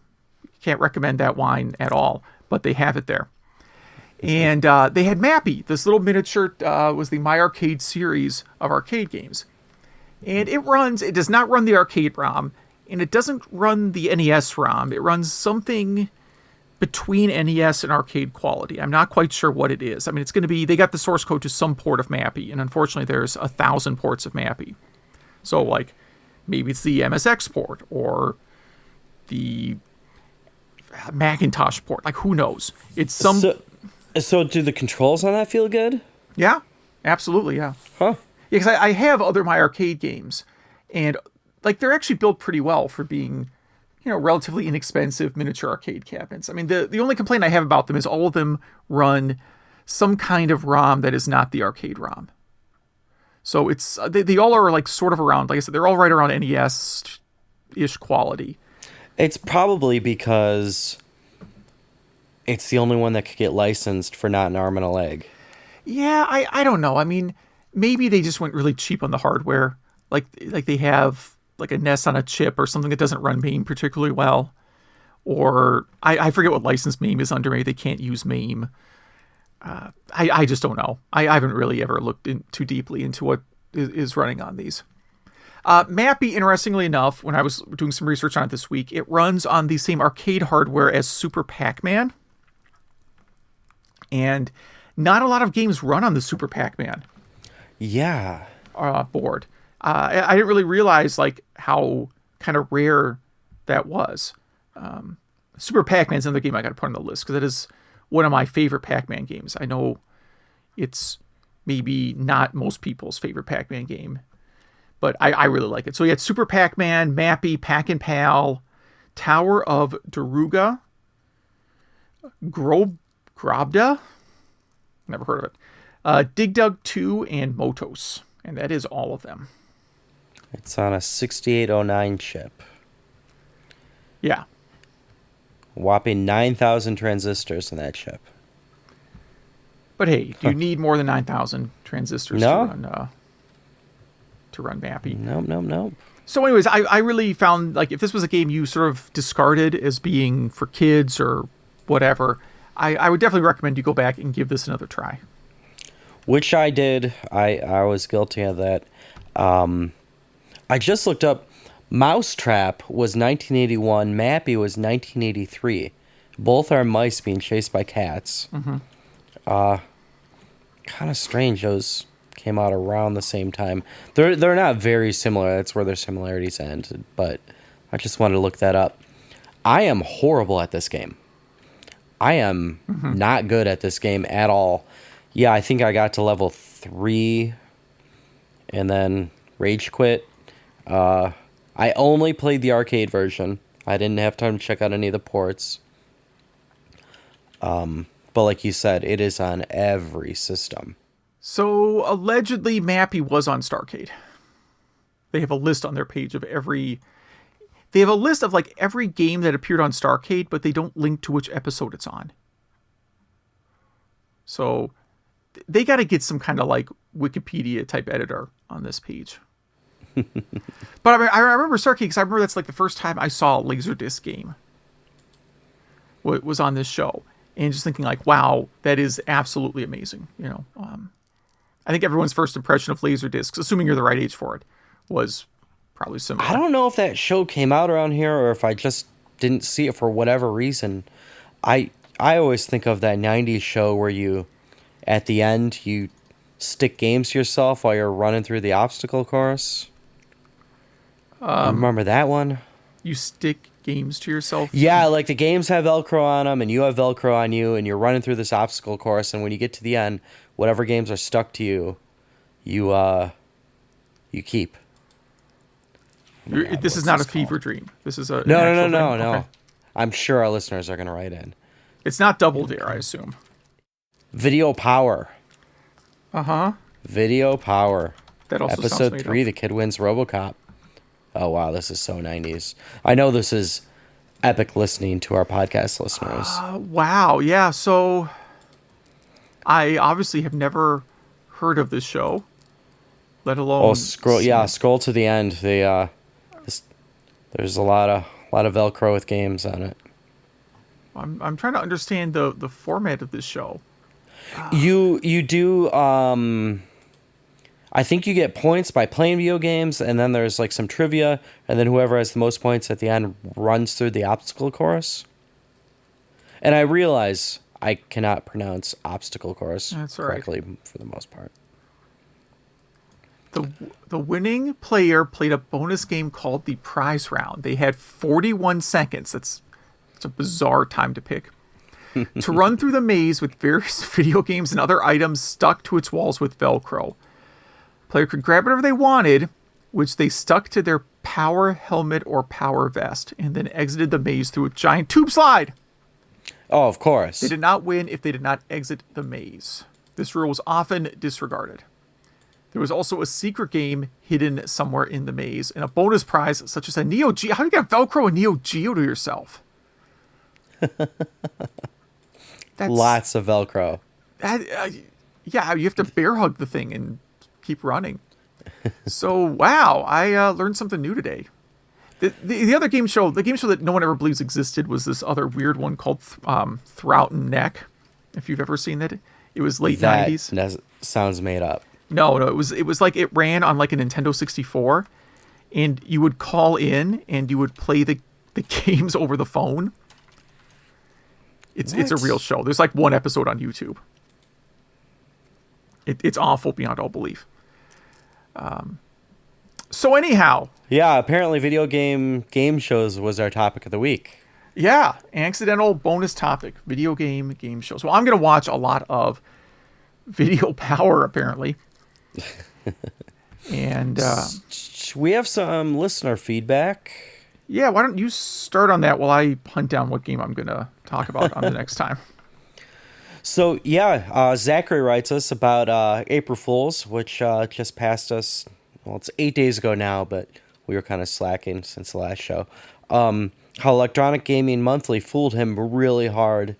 can't recommend that wine at all, but they have it there. And they had Mappy. This little miniature was the My Arcade series of arcade games. And it does not run the arcade ROM, and it doesn't run the NES ROM. It runs something between NES and arcade quality. I'm not quite sure what it is. It's going to be, they got the source code to some port of Mappy, and unfortunately there's 1,000 ports of Mappy. So like, maybe it's the MSX port, or the Macintosh port. Like, who knows? It's some...
So do the controls on that feel good?
Yeah, absolutely, yeah.
Huh.
Yeah, because I have other My Arcade games, and like they're actually built pretty well for being... relatively inexpensive miniature arcade cabinets. The only complaint I have about them is all of them run some kind of ROM that is not the arcade ROM. So it's they all are like sort of around, like I said, they're all right around NES-ish quality.
It's probably because it's the only one that could get licensed for not an arm and a leg.
Yeah, I don't know. Maybe they just went really cheap on the hardware. Like they have like a NES on a chip or something that doesn't run MAME particularly well. Or I forget what license MAME is under. Maybe they can't use MAME. I just don't know. I haven't really ever looked too deeply into what is running on these. Mappy, interestingly enough, when I was doing some research on it this week, it runs on the same arcade hardware as Super Pac-Man. And not a lot of games run on the Super Pac-Man board. I didn't really realize like how kind of rare that was. Super Pac-Man's another game I got to put on the list because it is one of my favorite Pac-Man games. I know it's maybe not most people's favorite Pac-Man game, but I really like it. So you had Super Pac-Man, Mappy, Pac-and-Pal, Tower of Daruga, Grobda, never heard of it, Dig Dug 2, and Motos. And that is all of them.
It's on a 6809 chip.
Yeah.
Whopping 9,000 transistors in that chip.
But hey, do you need more than 9,000 transistors to run Mappy?
Nope.
So anyways, I really found, like, if this was a game you sort of discarded as being for kids or whatever, I would definitely recommend you go back and give this another try.
Which I did. I was guilty of that. I just looked up. Mousetrap was 1981. Mappy was 1983. Both are mice being chased by cats.
Mm-hmm.
Kind of strange those came out around the same time. They're not very similar. That's where their similarities end. But I just wanted to look that up. I am horrible at this game. I am not good at this game at all. Yeah, I think I got to level 3 and then rage quit. I only played the arcade version. I didn't have time to check out any of the ports. But like you said, it is on every system.
So allegedly Mappy was on Starcade. They have a list on their page of every... They have a list of like every game that appeared on Starcade, but they don't link to which episode it's on. So they got to get some kind of like Wikipedia type editor on this page. But I remember Starcade because I remember that's like the first time I saw a Laserdisc game was on this show, and just thinking like, wow, that is absolutely amazing. You know, I think everyone's first impression of Laserdiscs, assuming you're the right age for it, was probably similar.
I don't know if that show came out around here or if I just didn't see it for whatever reason. I always think of that 90s show where you, at the end, you stick games to yourself while you're running through the obstacle course. Remember that one?
You stick games to yourself?
Yeah, like the games have Velcro on them and you have Velcro on you and you're running through this obstacle course, and when you get to the end, whatever games are stuck to you, you keep.
This is not a fever dream. This is a...
No.
Okay.
I'm sure our listeners are going to write in.
It's not Double Dare, I assume.
Video Power.
Uh-huh.
Video Power.
That also
Episode
sounds
3, the kid wins RoboCop. Oh, wow, this is so 90s. I know this is epic listening to our podcast listeners.
Wow, yeah, so I obviously have never heard of this show, let alone...
Scroll to the end. There's a lot of Velcro with games on it.
I'm trying to understand the format of this show.
You do... I think you get points by playing video games, and then there's like some trivia, and then whoever has the most points at the end runs through the obstacle course. And I realize I cannot pronounce obstacle course correctly for the most part.
The winning player played a bonus game called the Prize Round. They had 41 seconds. It's a bizarre time to pick. To run through the maze with various video games and other items stuck to its walls with Velcro. Player could grab whatever they wanted, which they stuck to their power helmet or power vest, and then exited the maze through a giant tube slide.
Oh, of course.
They did not win if they did not exit the maze. This rule was often disregarded. There was also a secret game hidden somewhere in the maze, and a bonus prize such as a Neo Geo. How do you get Velcro a Neo Geo to yourself?
Lots of Velcro.
Yeah, you have to bear hug the thing and keep running. So, wow, I learned something new today. The other game show, the game show that no one ever believes existed, was this other weird one called Throughout Neck. If you've ever seen it, it was late
That
90s.
sounds made up.
No, it was like it ran on like a Nintendo 64, and you would call in and you would play the games over the phone. It's a real show. There's like one episode on YouTube. It's awful beyond all belief. So anyhow,
Yeah, apparently video game shows was our topic of the week.
yeah, accidental bonus topic, video game shows. Well, I'm going to watch a lot of Video Power, apparently. And
We have some listener feedback.
yeah, why don't you start on that while I hunt down what game I'm going to talk about on the next time.
So yeah, Zachary writes us about April Fools, which just passed us. Well, it's 8 days ago now, but we were kind of slacking since the last show. How Electronic Gaming Monthly fooled him really hard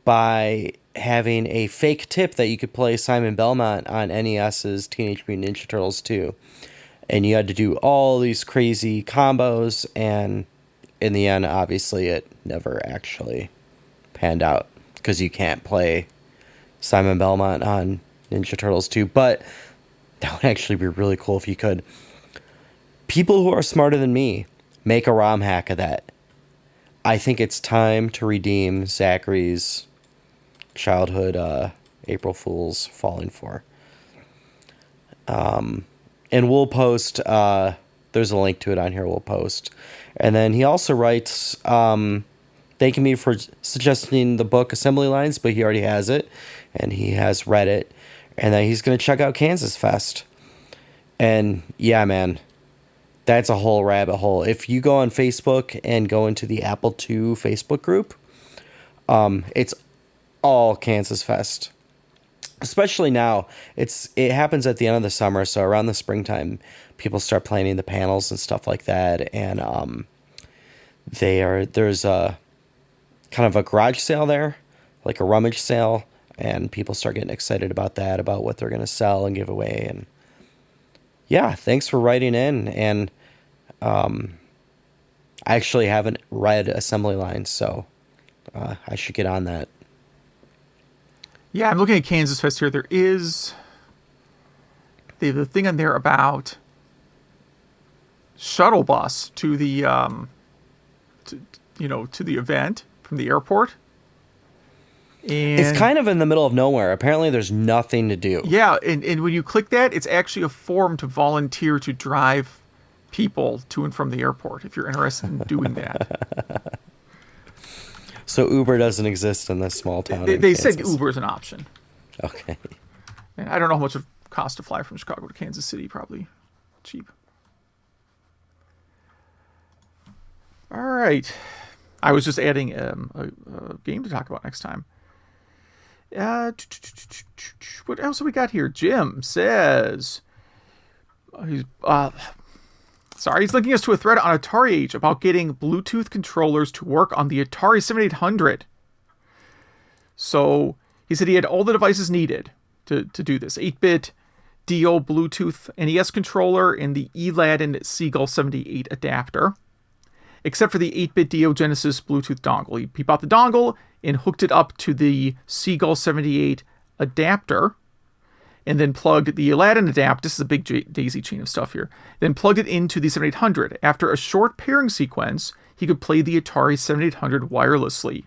by having a fake tip that you could play Simon Belmont on NES's Teenage Mutant Ninja Turtles 2. And you had to do all these crazy combos, and in the end, obviously, it never actually panned out because you can't play Simon Belmont on Ninja Turtles 2. But that would actually be really cool if you could. People who are smarter than me make a ROM hack of that. I think it's time to redeem Zachary's childhood April Fool's falling for. And we'll post, there's a link to it on here, we'll post. And then he also writes, thanking me for suggesting the book Assembly Lines, but he already has it, and he has read it, and then he's going to check out Kansas Fest. And yeah, man, that's a whole rabbit hole. If you go on Facebook and go into the Apple II Facebook group, it's all Kansas Fest. Especially now, it happens at the end of the summer, so around the springtime, people start planning the panels and stuff like that, and there's a kind of a garage sale there, like a rummage sale, and people start getting excited about that, about what they're going to sell and give away. And yeah, thanks for writing in. And I actually haven't read Assembly Lines, so I should get on that.
Yeah, I'm looking at Kansas Fest here. There is the thing on there about shuttle bus to the to the event from the airport. And
it's kind of in the middle of nowhere. Apparently there's nothing to do.
Yeah, and when you click that, it's actually a form to volunteer to drive people to and from the airport if you're interested in doing that.
So Uber doesn't exist in this small town.
They said Uber is an option.
Okay.
And I don't know how much it costs to fly from Chicago to Kansas City. Probably cheap. All right. I was just adding a game to talk about next time. What else have we got here? Jim says he's linking us to a thread on Atari Age about getting Bluetooth controllers to work on the Atari 7800. So he said he had all the devices needed to do this: 8-bit Dio Bluetooth NES controller and the Eladin Seagull 78 adapter, except for the 8-bit Dio Genesis Bluetooth dongle. He bought the dongle and hooked it up to the Seagull 78 adapter, and then plugged the Aladdin adapter. This is a big daisy chain of stuff here. Then plugged it into the 7800. After a short pairing sequence, he could play the Atari 7800 wirelessly.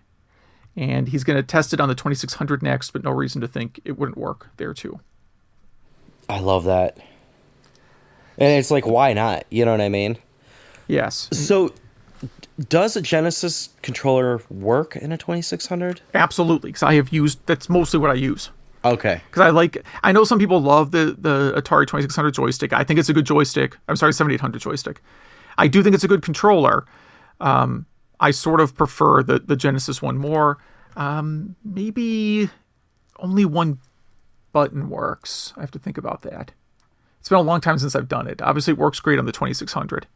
And he's going to test it on the 2600 next, but no reason to think it wouldn't work there too.
I love that. And it's like, why not? You know what I mean?
Yes.
So does a Genesis controller work in a 2600?
Absolutely, because that's mostly what I use.
Okay.
Because I know some people love the Atari 2600 joystick. I think it's a good joystick. I'm sorry, 7800 joystick. I do think it's a good controller. I sort of prefer the Genesis one more. Maybe only one button works. I have to think about that. It's been a long time since I've done it. Obviously, it works great on the 2600.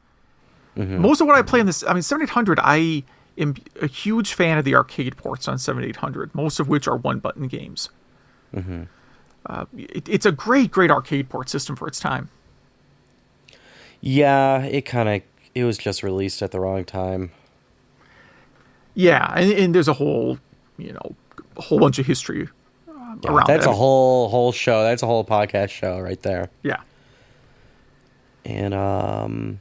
Mm-hmm. Most of what I play on this, 7800, I am a huge fan of the arcade ports on 7800, most of which are one-button games.
Mm-hmm.
It's a great arcade port system for its time.
Yeah, it was just released at the wrong time.
Yeah, and there's a whole bunch of history around
That's
that.
a whole show. That's a whole podcast show right there.
Yeah.
And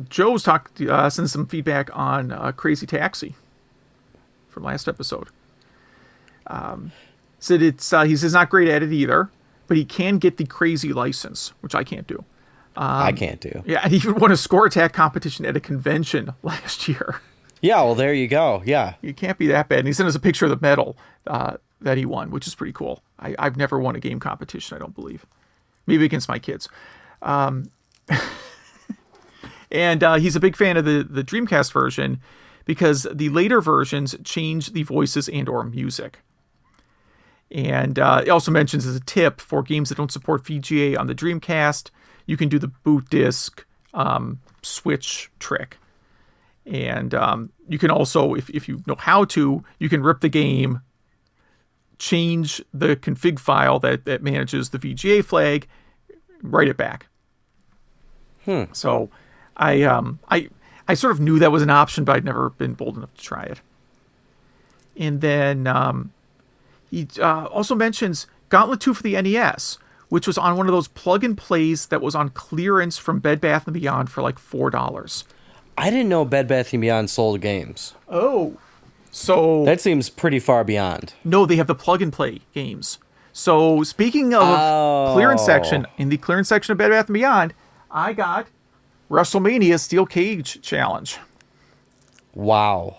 Joe's sent some feedback on Crazy Taxi from last episode. Said he says not great at it either, but he can get the crazy license, which I can't do.
I can't do.
Yeah, and he even won a score attack competition at a convention last year.
Yeah, well, there you go. Yeah.
You can't be that bad. And he sent us a picture of the medal that he won, which is pretty cool. I've never won a game competition, I don't believe. Maybe against my kids. And he's a big fan of the Dreamcast version because the later versions change the voices and or music. And it also mentions as a tip for games that don't support VGA on the Dreamcast, you can do the boot disc switch trick. And you can also, if you know how to, you can rip the game, change the config file that manages the VGA flag, write it back. So I sort of knew that was an option, but I'd never been bold enough to try it. And then he also mentions Gauntlet 2 for the NES, which was on one of those plug-and-plays that was on clearance from Bed Bath & Beyond for like $4.
I didn't know Bed Bath & Beyond sold games.
Oh. So
that seems pretty far beyond.
No, they have the plug-and-play games. So speaking of clearance section, in the clearance section of Bed Bath & Beyond, I got WrestleMania Steel Cage Challenge.
Wow.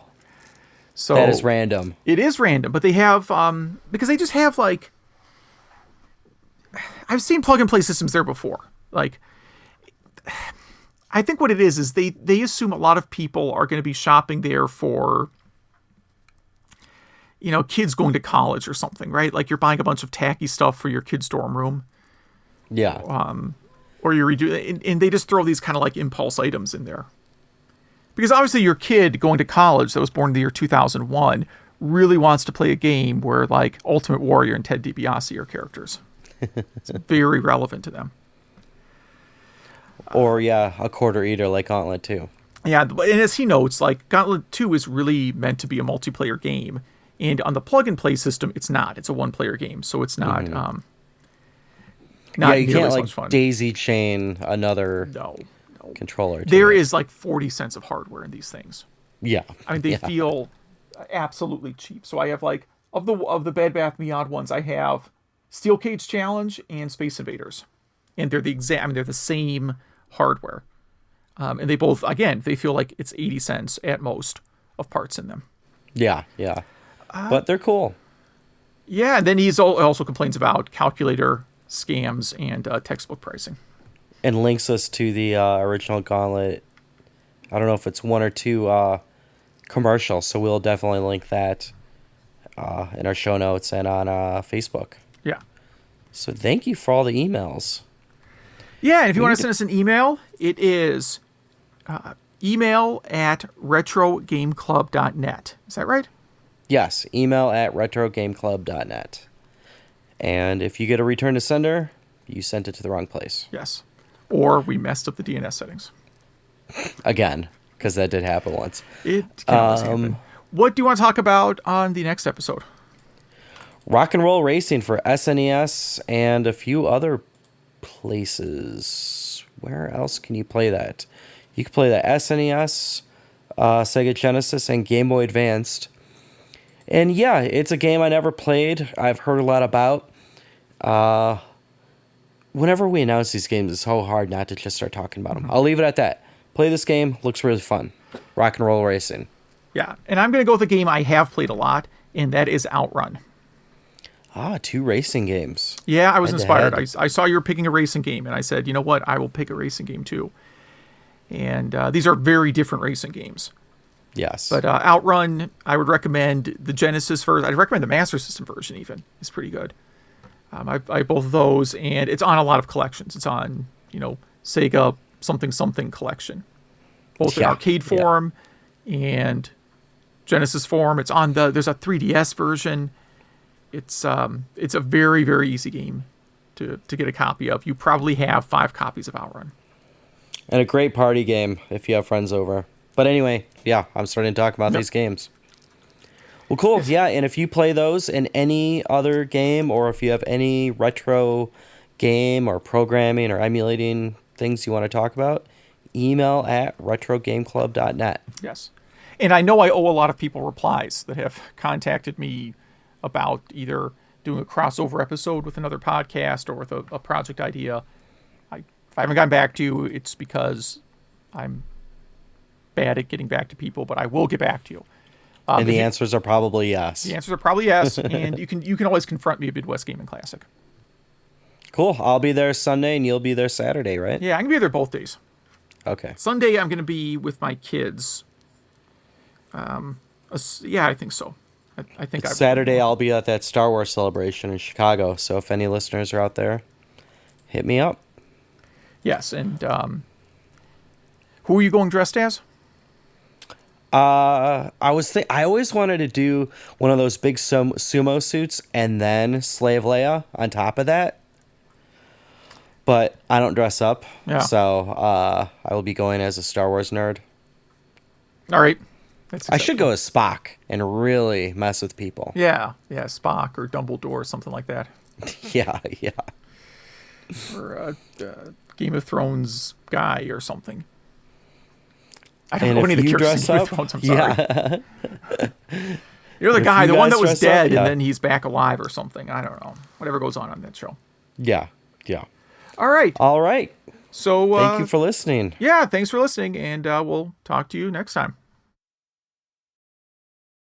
So
that is random.
It is random, but they have, because they just have like, I've seen plug-and-play systems there before. Like, I think what it is they assume a lot of people are going to be shopping there for, kids going to college or something, right? Like you're buying a bunch of tacky stuff for your kid's dorm room.
Yeah.
Or you redo, and they just throw these kind of like impulse items in there. Because obviously your kid going to college that was born in the year 2001 really wants to play a game where like Ultimate Warrior and Ted DiBiase are characters. It's very relevant to them.
Or, a quarter eater like Gauntlet 2. Yeah,
and as he notes, like, Gauntlet 2 is really meant to be a multiplayer game. And on the plug-and-play system, it's not. It's a one-player game, so it's not, not
you can't,
as
like,
much fun.
Daisy chain another controller.
There is, like, 40 cents of hardware in these things.
Yeah.
I mean, they feel absolutely cheap. So I have, like, of the Bed Bath & Beyond ones, I have Steel Cage Challenge and Space Invaders. And they're they're the same hardware. And they both, again, they feel like it's 80 cents at most of parts in them.
Yeah. But they're cool.
Yeah, and then he also complains about calculator scams and textbook pricing.
And links us to the original Gauntlet. I don't know if it's one or two commercials, so we'll definitely link that in our show notes and on Facebook.
Yeah.
So thank you for all the emails.
Yeah, and if you want to send us an email, it is email@retrogameclub.net. Is that right?
Yes, email@retrogameclub.net. And if you get a return to sender, you sent it to the wrong place.
Yes. Or we messed up the DNS settings.
Again, because that did happen once.
It can always happen. What do you want to talk about on the next episode?
Rock and Roll Racing for SNES and a few other places. Where else can you play that? You can play the SNES, Sega Genesis, and Game Boy Advanced. And yeah, it's a game I never played. I've heard a lot about. Whenever we announce these games, it's so hard not to just start talking about them. I'll leave it at that. Play this game. Looks really fun. Rock and Roll Racing.
Yeah, and I'm going to go with a game I have played a lot, and that is Outrun.
2 racing games.
Yeah, I was inspired. I saw you were picking a racing game, and I said, you know what? I will pick a racing game, too. And these are very different racing games.
Yes.
But Outrun, I would recommend the Genesis version. I'd recommend the Master System version, even. It's pretty good. I have both of those, and it's on a lot of collections. It's on, Sega something collection. Both in arcade form and Genesis form. It's on there's a 3DS version. It's a very, very easy game to get a copy of. You probably have 5 copies of Outrun.
And a great party game if you have friends over. But anyway, yeah, I'm starting to talk about
Yep.
these games. Well, cool. Yeah, and if you play those in any other game, or if you have any retro game or programming or emulating things you want to talk about, email at retrogameclub.net.
Yes. And I know I owe a lot of people replies that have contacted me about either doing a crossover episode with another podcast or with a project idea. If I haven't gotten back to you, it's because I'm bad at getting back to people, but I will get back to you.
And the answers are probably yes.
The answers are probably yes, and you can always confront me at Midwest Gaming Classic.
Cool. I'll be there Sunday, and you'll be there Saturday, right?
Yeah, I'm going to be there both days.
Okay.
Sunday, I'm going to be with my kids. Yeah, I think so. I think
Saturday, I'll be at that Star Wars celebration in Chicago, so if any listeners are out there, hit me up.
Yes, and who are you going dressed as?
I always wanted to do one of those big sumo suits and then Slave Leia on top of that. But I don't dress up, so I will be going as a Star Wars nerd.
All right.
I should go as Spock and really mess with people.
Yeah, Spock or Dumbledore or something like that.
Yeah.
Or a Game of Thrones guy or something. I don't
And
know any of the
if you
characters in Game of
dress
Thrones,
up,
I'm sorry.
yeah.
You're the
If
guy,
you
the one
guys
that was
dress up,
dead,
yeah.
and then he's back alive or something. I don't know. Whatever goes on that show.
Yeah.
All right.
All right.
So
Thank you for listening.
Yeah, thanks for listening, and we'll talk to you next time.